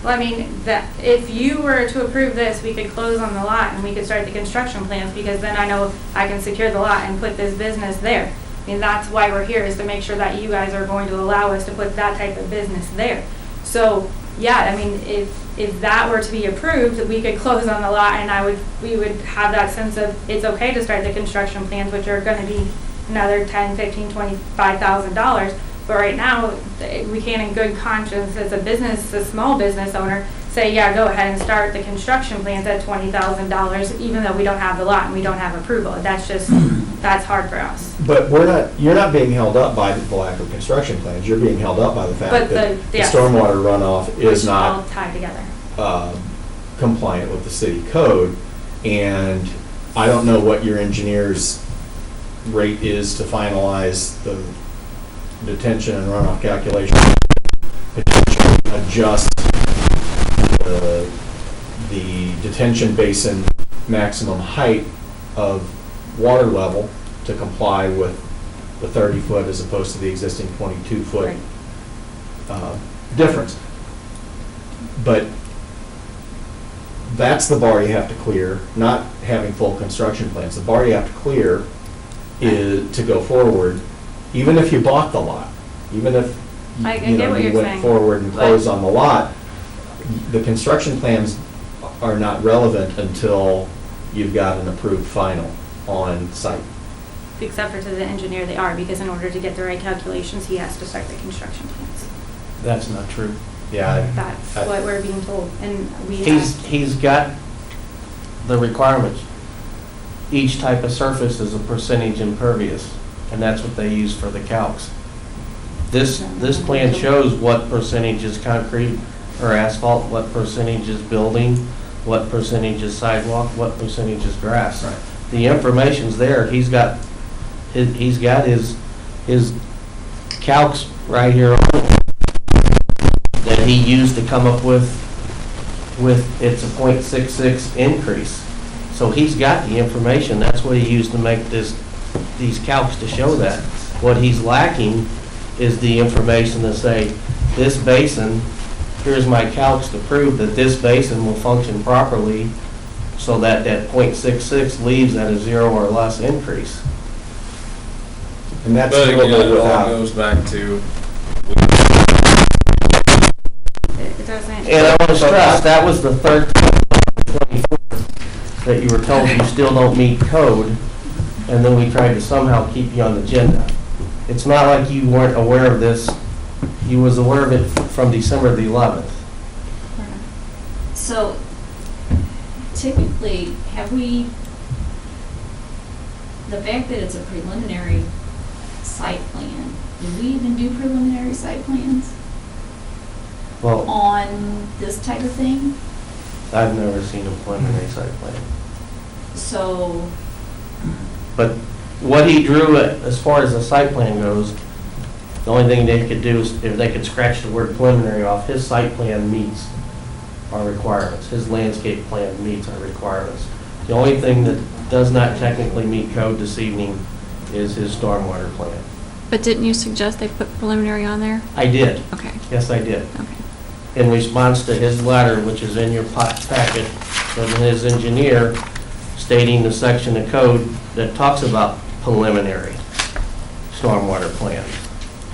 Well, I mean, that, if you were to approve this, we could close on the lot and we could start the construction plans, because then I know I can secure the lot and put this business there. I mean, that's why we're here, is to make sure that you guys are going to allow us to put that type of business there. So, yeah, I mean, if that were to be approved, we could close on the lot, and we would have that sense of, it's okay to start the construction plans, which are gonna be another 10, 15, 25,000 dollars. But right now, we can't in good conscience, as a small business owner, say, yeah, go ahead and start the construction plans at $20,000, even though we don't have the lot and we don't have approval. That's hard for us. But you're not being held up by the lack of construction plans, you're being held up by the fact But that the yes. stormwater runoff is Which all not tie together. compliant with the city code, and I don't know what your engineer's rate is to finalize the detention and runoff calculation, potentially adjust the detention basin maximum height of water level to comply with the 30-foot as opposed to the existing 22-foot difference. But that's the bar you have to clear, not having full construction plans. The bar you have to clear is to go forward, even if you bought the lot, even if I you get what you're went saying, forward and but- closed on the lot, the construction plans are not relevant until you've got an approved final on site. Except for to the engineer, they are, because in order to get the right calculations, he has to start the construction plans. That's not true. Yeah. That's I- what we're being told, and we have. He's got the requirements. Each type of surface is a percentage impervious, and that's what they use for the calcs. This plan shows what percentage is concrete or asphalt, what percentage is building, what percentage is sidewalk, what percentage is grass. Right. The information's there. He's got his calcs right here that he used to come up with it's a .66 increase. So he's got the information. That's what he used to make these calcs to show that. What he's lacking is the information to say, this basin, here's my calcs to prove that this basin will function properly so that that .66 leaves at a 0 or less increase. And that's But again, doable it all without. goes back to, It doesn't. And I want to stress, that was the third time on the 24th that you were told you still don't meet code, and then we tried to somehow keep you on the agenda. It's not like you weren't aware of this. You was aware of it from December the 11th. So typically, the fact that it's a preliminary site plan, do we even do preliminary site plans Well, on this type of thing? I've never seen a preliminary site plan. So, But what he drew, as far as the site plan goes, the only thing they could do is, if they could scratch the word preliminary off, his site plan meets our requirements. His landscape plan meets our requirements. The only thing that does not technically meet code this evening is his stormwater plan. But didn't you suggest they put preliminary on there? I did. Okay, Yes, I did. okay. In response to his letter, which is in your packet, from his engineer stating the section of code that talks about preliminary stormwater plans.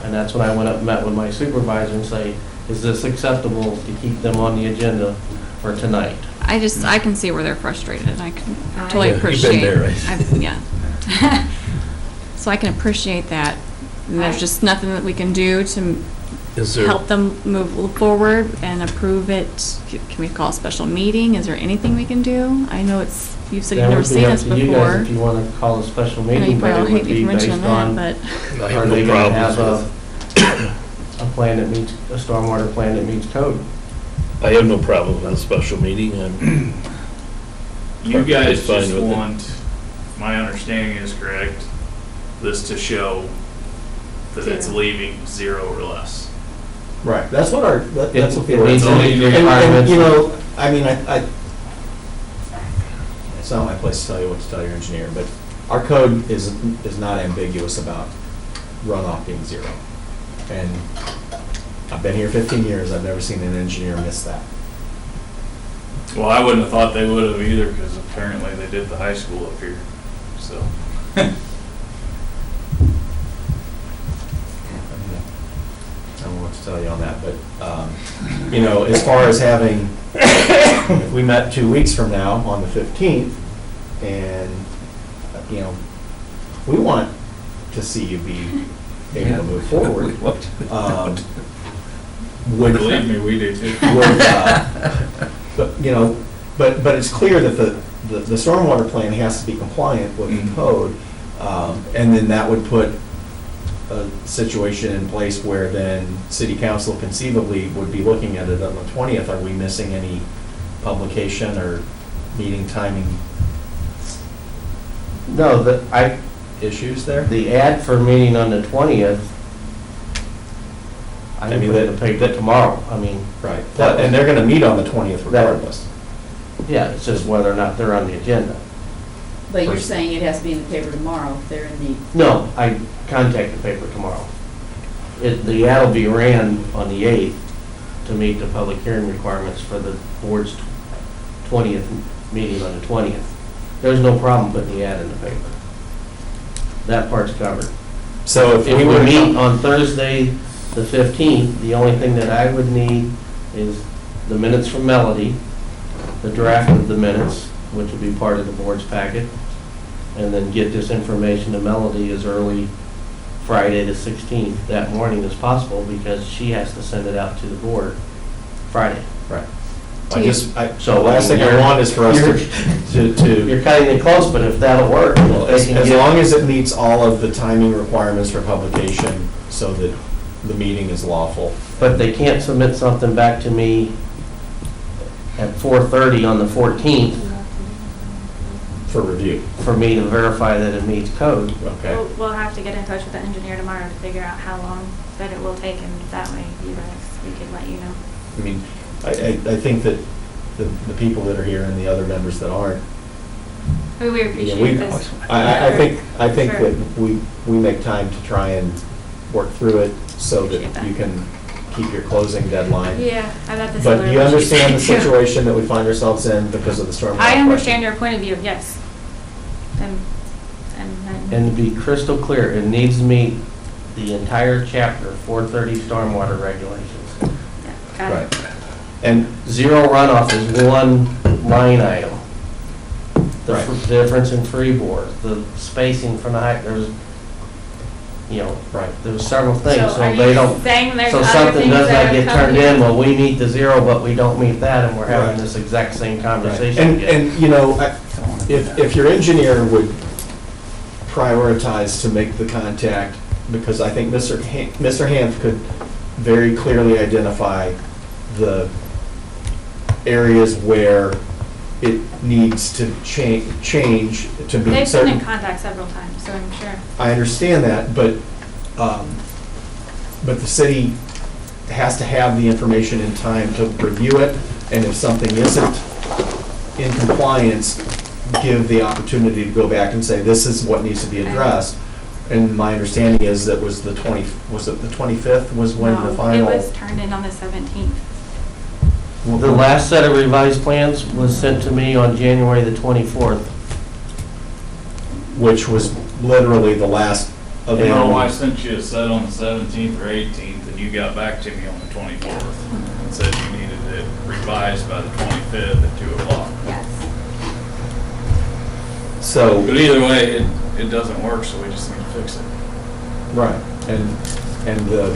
And that's when I went up and met with my supervisor and say, is this acceptable to keep them on the agenda for tonight? I can see where they're frustrated. I can totally Yeah, you've been appreciate. there, right? Yeah. So I can appreciate that. And there's just nothing that we can do to Is there, help them move forward and approve it. Can we call a special meeting? Is there anything we can do? I know you've said you've That never would be seen up us to you guys before. if you want to call a special I know meeting, you but probably it hate would me be for mentioning based that, on, but I are have they no going to have problems with a plan that meets, a stormwater plan that meets code? it. I have no problem with a special meeting. you guys Fine just with it. want, my understanding is correct, this to show that it's Zero. leaving 0 or less. Right, that's what that's what the It means ordinance. only And- the and, requirements. you know, I mean, it's not my place to tell you what to tell your engineer, but our code is not ambiguous about runoff being 0. And I've been here 15 years, I've never seen an engineer miss that. Well, I wouldn't have thought they would have either, because apparently they did the high school up here, so. I don't know what to tell you on that, but, you know, as far as having, if we met 2 weeks from now on the 15th, and, you know, we want to see you be able to move forward. Would, Believe me, we do too. but, you know, but it's clear that the stormwater plan has to be compliant with the Mhm. code. And then that would put a situation in place where then city council conceivably would be looking at it on the 20th. Are we missing any publication or meeting timing No, issues there? the ad for meeting on the 20th, I can mean, put it in the paper tomorrow. I mean, Right. And they're gonna meet on the 20th regardless. yeah, it's just whether or not they're on the agenda. But you're saying it has to be in the paper tomorrow if they're in the, No, I contact the paper tomorrow. The ad will be ran on the 8th to meet the public hearing requirements for the board's 20th meeting on the 20th. There's no problem putting the ad in the paper. That part's covered. So If we meet on Thursday, the 15th, the only thing that I would need is the minutes from Melody, the draft of the minutes, which will be part of the board's packet, and then get this information to Melody as early Friday the 16th, that morning as possible, because she has to send it out to the board Friday. Right. So The last thing I want is for us to You're cutting it close, but if that'll work. well, they as can as get- long as it meets all of the timing requirements for publication so that the meeting is lawful. But they can't submit something back to me at 4:30 on the 14th For review. for me to verify that it meets code. Okay. We'll have to get in touch with the engineer tomorrow to figure out how long that it will take, and that way you guys, we can let you know. I mean, I think that the people that are here and the other members that aren't, We yeah, appreciate this. I think Sure. that we make time to try and work through it so that Appreciate that. you can keep your closing deadline. Yeah, I got this. But other do you issue understand the too. situation that we find ourselves in because of the stormwater? I understand question? your point of view, yes. And to be crystal clear, it needs to meet the entire chapter, 430 stormwater regulations. Got it. Right. And, Zero runoff is one line item. The Right. difference in freeboard, the spacing from the height, there's, right. there's several things, so are they you don't, saying there's so other something things does that not are get turned coming in, well, we meet the zero, but we don't meet that, and we're Right. having this exact same conversation And, again. and, you know, if your engineer would prioritize to make the contact, because I think Mr. Hanf could very clearly identify the areas where it needs to change to meet They've been in certain. contact several times, so I'm sure. I understand that, but the city has to have the information in time to review it, and if something isn't in compliance, give the opportunity to go back and say, this is what needs to be addressed. And my understanding is that was the 25th was when the No, final? It was turned in on the 17th. The last set of revised plans was sent to me on January the 24th. Which was literally the last No, available. I sent you a set on the 17th or 18th, and you got back to me on the 24th and said you needed it revised by the 25th at 2 o'clock. Yes. So. But either way, it doesn't work, so we just need to fix it. Right, and the,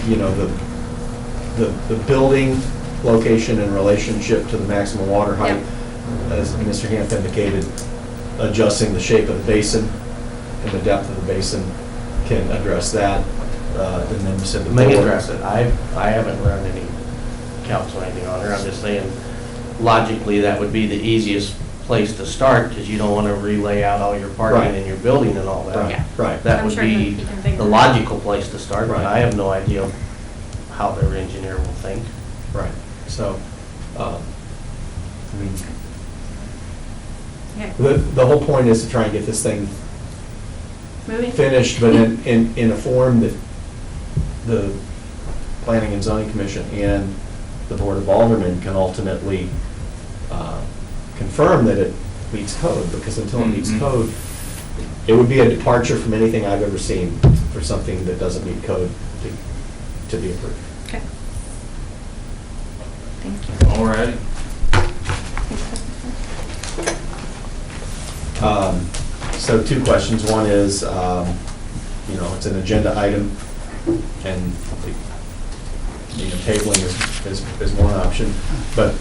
you know, the building location in relationship to the maximum water height, as Mr. Hanf indicated, adjusting the shape of the basin and the depth of the basin can address that. And then you said the May board- address it. I haven't run any counts or anything on there. I'm just saying, logically, that would be the easiest place to start, because you don't want to relay out all your Right. parking in your building and all that. Right, right. That I'm would sure be you can figure the it out. logical place to start, but Right. I have no idea how their engineer will think. Right, so, I mean, Okay. the whole point is to try and get this thing Moving. finished, but in a form that the Planning and Zoning Commission and the Board of Aldermen can ultimately confirm that it meets code, because until it meets Mhm. code, it would be a departure from anything I've ever seen for something that doesn't meet code to be approved. Okay. Thank you. All righty. So two questions. One is, it's an agenda item, and tabling is one option. But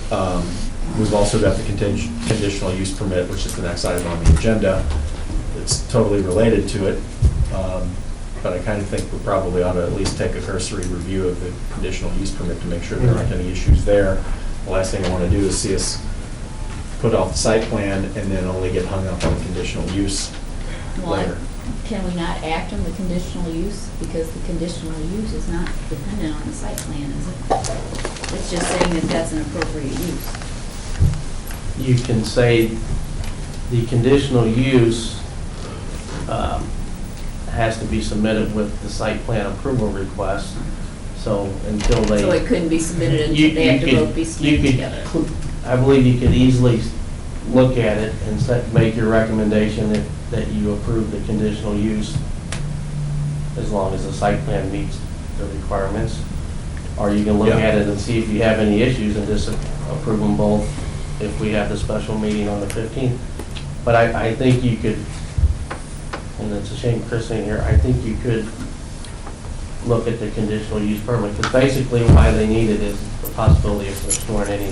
we've also got the conditional use permit, which is the next item on the agenda. It's totally related to it, but I kind of think we probably ought to at least take a cursory review of the conditional use permit to make sure there aren't any issues there. The last thing I want to do is see us put off the site plan and then only get hung up on the conditional use later. Can we not act on the conditional use? Because the conditional use is not dependent on the site plan, is it? It's just saying that that's an appropriate use. You can say the conditional use has to be submitted with the site plan approval request. So until they. So it couldn't be submitted until they have to both be submitted together. I believe you could easily look at it and make your recommendation that you approve the conditional use as long as the site plan meets the requirements. Or you can look at it and see if you have any issues and just approve them both if we have the special meeting on the 15th. But I think you could, and it's a shame Chris ain't here, I think you could look at the conditional use permit, because basically why they need it is the possibility of storing any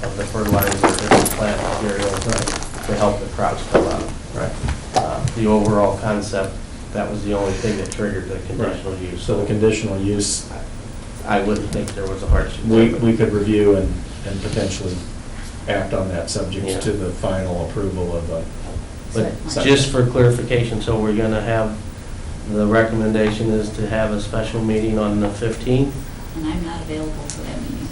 of the fertilizer or different plant materials to help the crops come up. Right. The overall concept, that was the only thing that triggered the conditional use. So the conditional use, I wouldn't think there was a hardship. we could review and potentially act on that subject to the final approval of a. But just for clarification, so we're going to have, the recommendation is to have a special meeting on the 15th. And I'm not available for that meeting.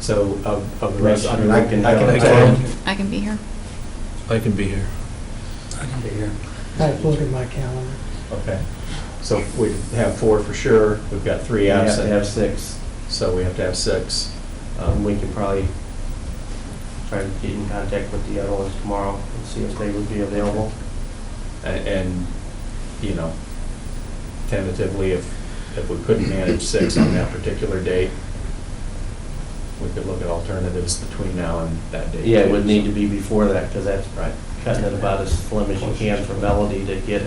So of the rest, I mean, I can attend. I can be here. I can be here. I have to look at my calendar. Okay. So we have 4 for sure. We've got 3 We have absent. to have 6. So we have to have 6. We can probably try to get in contact with the other ones tomorrow and see if they would be available. And tentatively, if we couldn't manage 6 on that particular date, we could look at alternatives between now and that date. Yeah, it would need to be before that, because that's cutting it about as slim as you can for Melody to get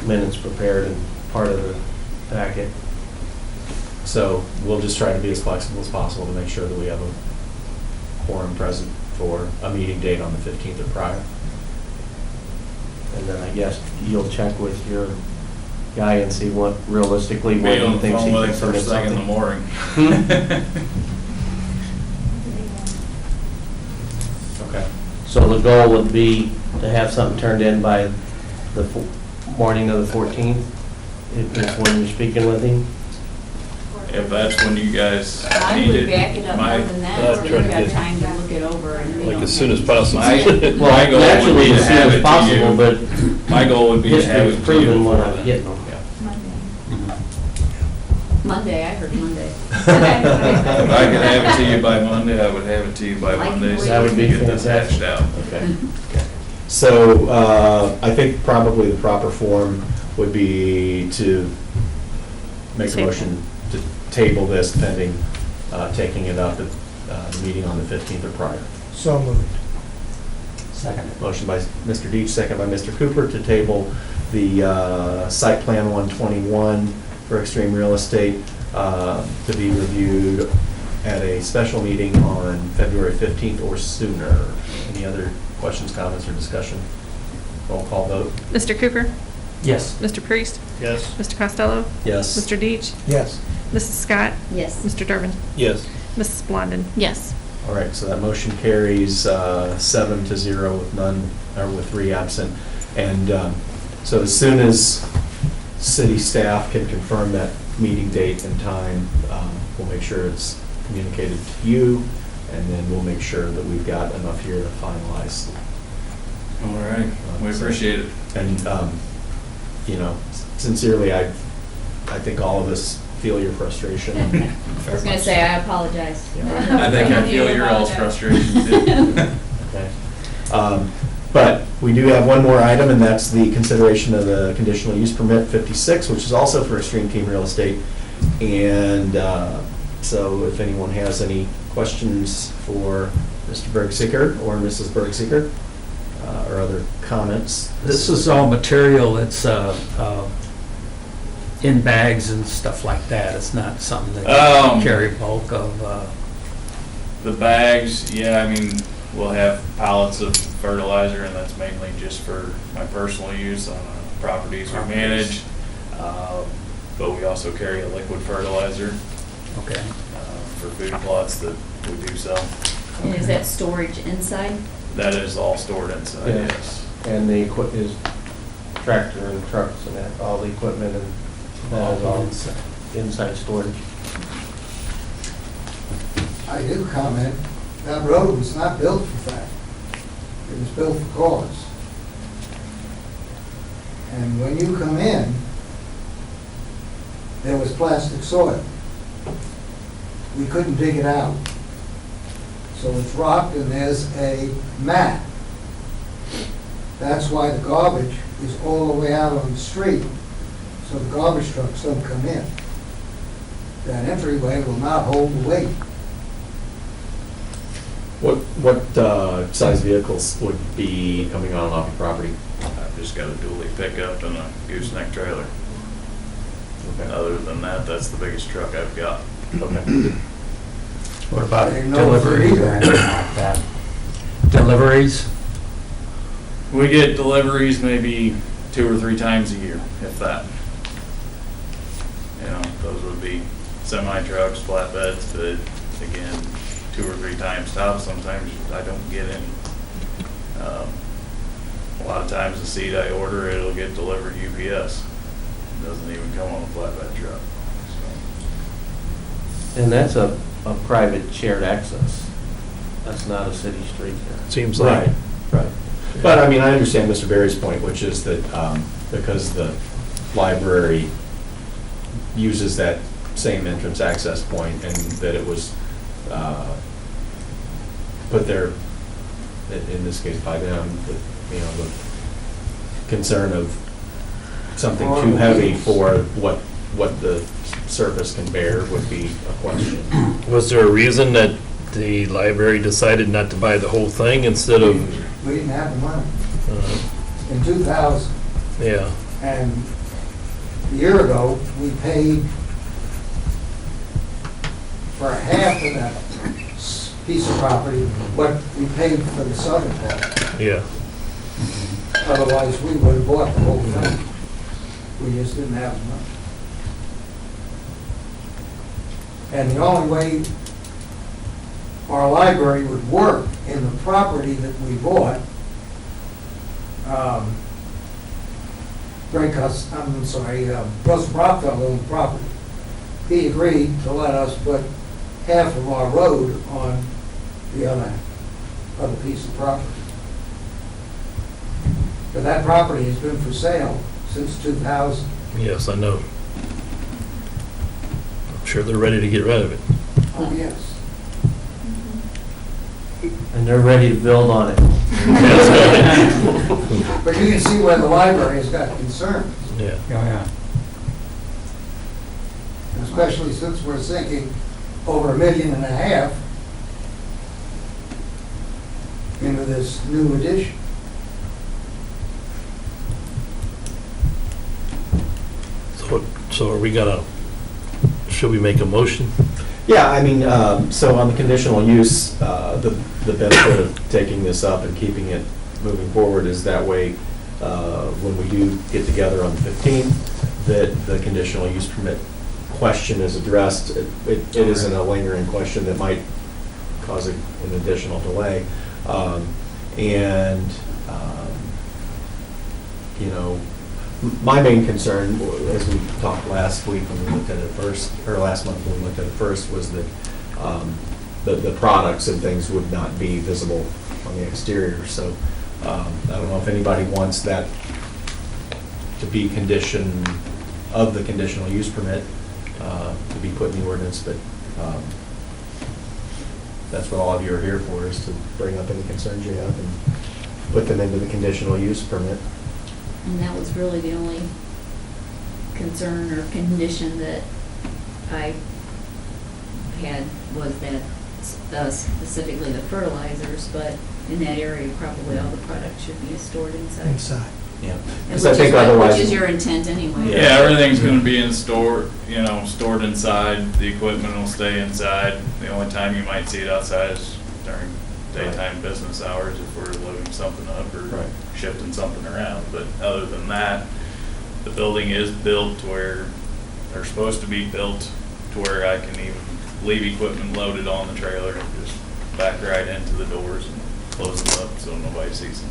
minutes prepared and part of the packet. So we'll just try to be as flexible as possible to make sure that we have a quorum present for a meeting date on the 15th or prior. And then I guess you'll check with your guy and see what realistically Be what on he the thinks he phone can with submit first thing in the something. morning. Okay. So the goal would be to have something turned in by the morning of the 14th, if that's when you're speaking with him. If that's when you guys I need would it. back it up my- more than that, I'd so try you've to got get- time to look it over and. Like as soon as possible. My Well, goal would naturally, be to as soon have as it to possible, you. but My goal would be to have history it is to you proven when before I'm then. getting them. Monday, I heard Monday. If I could have it to you by Monday, I would have it to you by Like Monday, the so That we would can be get this fantastic. hashed out. Okay. So I think probably the proper form would be to make a Table. motion to table this pending taking it up at the meeting on the 15th or prior. So moved. Second. Motion by Mr. Deach, second by Mr. Cooper to table the site plan 121 for Extreme Real Estate to be reviewed at a special meeting on February 15th or sooner. Any other questions, comments, or discussion? Roll call vote. Mr. Cooper? Yes. Mr. Priest? Yes. Mr. Costello? Yes. Mr. Deach? Yes. Mrs. Scott? Yes. Mr. Durbin? Yes. Mrs. Blondin? Yes. All right, so that motion carries 7-0 with none, or with 3 absent. And so as soon as city staff can confirm that meeting date and time, we'll make sure it's communicated to you, and then we'll make sure that we've got enough here to finalize. All right, we appreciate it. And, sincerely, I think all of us feel your frustration. I was gonna say, I apologize. I think I feel your all's frustration too. Okay. But we do have one more item, and that's the consideration of the conditional use permit 56, which is also for Extreme Team Real Estate. And so if anyone has any questions for Mr. Bergseeker or Mrs. Bergseeker, or other comments? This is all material that's in bags and stuff like that. It's not something that you carry bulk of. The bags, yeah, I mean, we'll have pallets of fertilizer, and that's mainly just for my personal use on properties we manage. But we also carry a liquid fertilizer Okay. for food plots that we do sell. And is that storage inside? That is all stored inside, Yeah. yes. And the equipment is tractor and trucks and that, all the equipment and that is all inside storage. I do comment, that road was not built for that. It was built for cause. And when you come in, there was plastic soil. We couldn't dig it out. So it's rocked and there's a mat. That's why the garbage is all the way out on the street, so the garbage trucks don't come in. That entryway will not hold the weight. What size vehicles would be coming on and off your property? I've just got a dually pickup and a gooseneck trailer. Okay. Other than that, that's the biggest truck I've got. Okay. What about I didn't know if you deliveries either. or anything like that? Deliveries? We get deliveries maybe 2 or 3 times a year, if that. You know, those would be semi-trucks, flatbeds, but again, 2 or 3 times tops. Sometimes I don't get any. A lot of times the seed I order, it'll get delivered UPS. It doesn't even come on a flatbed truck. So, And that's a private shared access. That's not a city street there. Seems like. Right, right. But I mean, I understand Mr. Berry's point, which is that because the library uses that same entrance access point and that it was put there, in this case by them, the concern of something too heavy for what the surface can bear would be a question. Was there a reason that the library decided not to buy the whole thing instead of, We didn't have the money. In 2000, yeah, and a year ago, we paid for half of that piece of property what we paid for the southern part. yeah. Otherwise, we would have bought the whole thing. We just didn't have the money. And the only way our library would work in the property that we bought, Russell Brockville owned the property. He agreed to let us put half of our road on the other piece of property. But that property has been for sale since 2000. Yes, I know. I'm sure they're ready to get rid of it. Oh, yes. And they're ready to build on it. But you can see where the library has got concerns, Yeah. Yeah. especially since we're sinking over $1.5 million into this new addition. So are we gonna, should we make a motion? Yeah, I mean, so on the conditional use, the benefit of taking this up and keeping it moving forward is that way, when we do get together on the 15th, that the conditional use permit question is addressed. It isn't a lingering question that might cause an additional delay. And, you know, my main concern, as we talked last week when we looked at it first, or last month when we looked at it first, was that the products and things would not be visible on the exterior. So I don't know if anybody wants that to be condition of the conditional use permit to be put in the ordinance, but that's what all of you are here for, is to bring up any concerns you have and put them into the conditional use permit. And that was really the only concern or condition that I had, was that specifically the fertilizers, but in that area, probably all the products should be stored inside. inside. Yeah. And 'Cause I think otherwise. Which is your intent anyway. Yeah, everything's gonna be stored inside, the equipment will stay inside. The only time you might see it outside is during daytime business hours if we're loading something up or Right. shifting something around. But other than that, the building is built to where, they're supposed to be built to where I can even leave equipment loaded on the trailer and just back right into the doors and close them up so nobody sees them.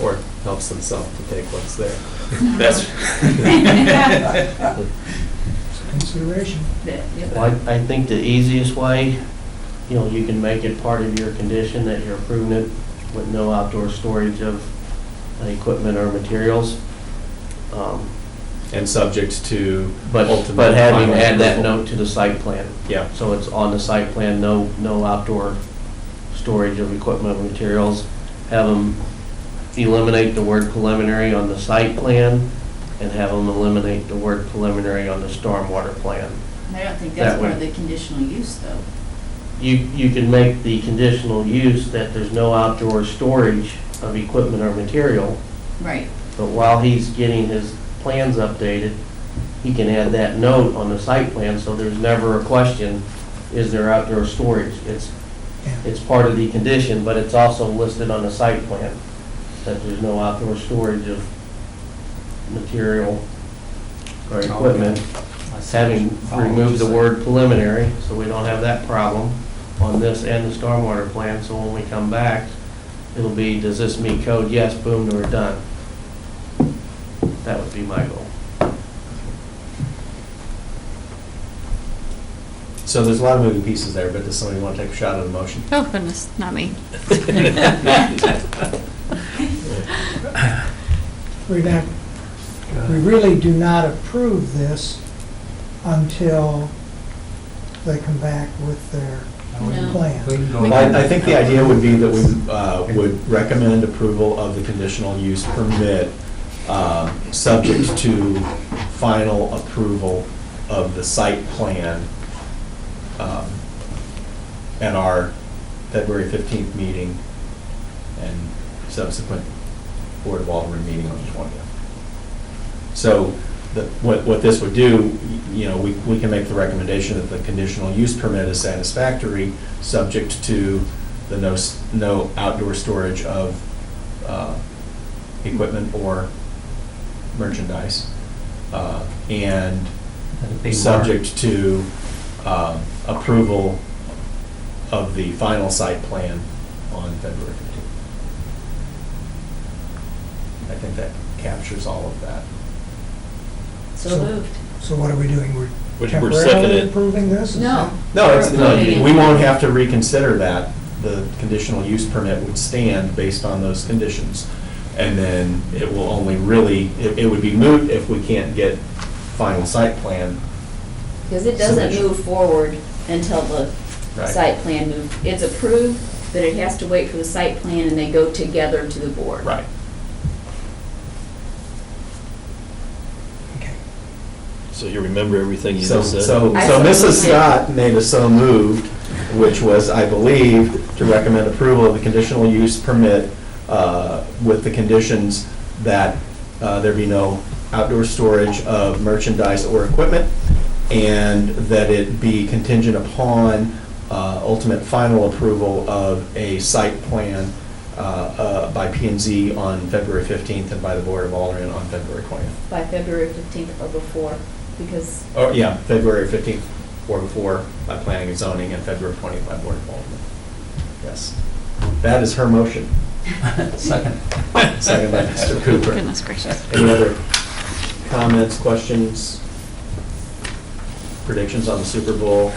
Or helps themselves to take what's there. That's. Consideration. Well, I think the easiest way, you can make it part of your condition that you're approving it with no outdoor storage of equipment or materials. And subject to But ultimate having final add that approval. note to the site plan. Yeah. So it's on the site plan, no outdoor storage of equipment or materials. Have them eliminate the word preliminary on the site plan and have them eliminate the word preliminary on the stormwater plan. I don't think that's That part of way. the conditional use, though. You can make the conditional use that there's no outdoor storage of equipment or material, Right. but while he's getting his plans updated, he can add that note on the site plan, so there's never a question, is there outdoor storage? It's part of the condition, but it's also listed on the site plan, that there's no outdoor storage of material or equipment. Having removed the word preliminary, so we don't have that problem on this and the stormwater plan, so when we come back, it'll be, does this meet code? Yes, boom, we're done. That would be my goal. So there's a lot of moving pieces there, but does somebody want to take a shot at the motion? Oh goodness, not me. We really do not approve this until they come back with their No. plan. Well, I think the idea would be that we would recommend approval of the conditional use permit, subject to final approval of the site plan at our February 15th meeting and subsequent Board of Aldermen meeting on the 20th. So what this would do, we can make the recommendation that the conditional use permit is satisfactory, subject to the no outdoor storage of equipment or merchandise, and subject to approval of the final site plan on February 15th. I think that captures all of that. So moved. So what are we doing? We're We're temporarily seconding it. approving this? Is No. No, we won't have to reconsider that. The conditional use permit would stand based on those conditions. And then it will only really, it would be moot if we can't get final site plan. Because it doesn't Submission. move forward until the Right. site plan moves. It's approved, but it has to wait for the site plan and they go together to the board. Right. Okay. So you remember everything you So, just said? so I so so Mrs. moved. Scott made a so moved, which was, I believe, to recommend approval of the conditional use permit with the conditions that there be no outdoor storage of merchandise or equipment, and that it be contingent upon ultimate final approval of a site plan by P&Z on February 15th and by the Board of Aldermen on February 20th. By February 15th or before, because Oh, yeah, February 15th or before by Planning and Zoning, and February 20th by Board of Aldermen. Yes. That is her motion. Second. Second by Mr. Cooper. Goodness gracious. Any other comments, questions, predictions on the Super Bowl?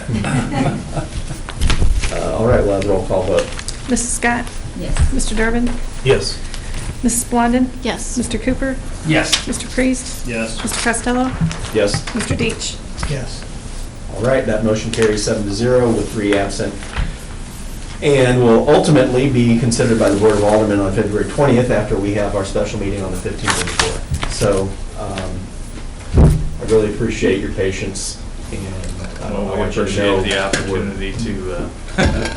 All right, we'll have a roll call vote. Mrs. Scott? yes. Mr. Durbin? Yes. Mrs. Blondin? Yes. Mr. Cooper? Yes. Mr. Priest? Yes. Mr. Costello? Yes. Mr. Deitch? Yes. All right, that motion carries 7-0 with 3 absent, and will ultimately be considered by the Board of Aldermen on February 20th after we have our special meeting on the 15th and 4th. So I really appreciate your patience And I Well, we want you to know appreciate the opportunity to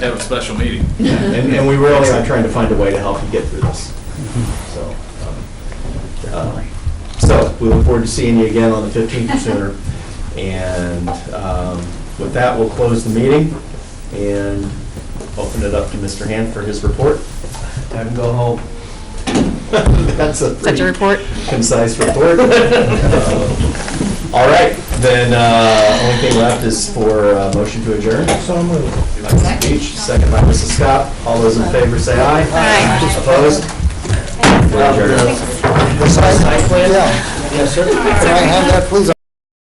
have a special meeting. And we really are trying to find a way to help you get through this. So we look forward to seeing you again on the 15th or sooner. And with that, we'll close the meeting and open it up to Mr. Hand for his report. Time to go home. That's a Such pretty a report. concise report. All right, then only thing left is for a motion to adjourn. So moved. By Mrs. Beach, second by Mrs. Scott. All those in favor say aye. Aye. Opposed? We're adjourned. Yes, sir. Can I have that, please?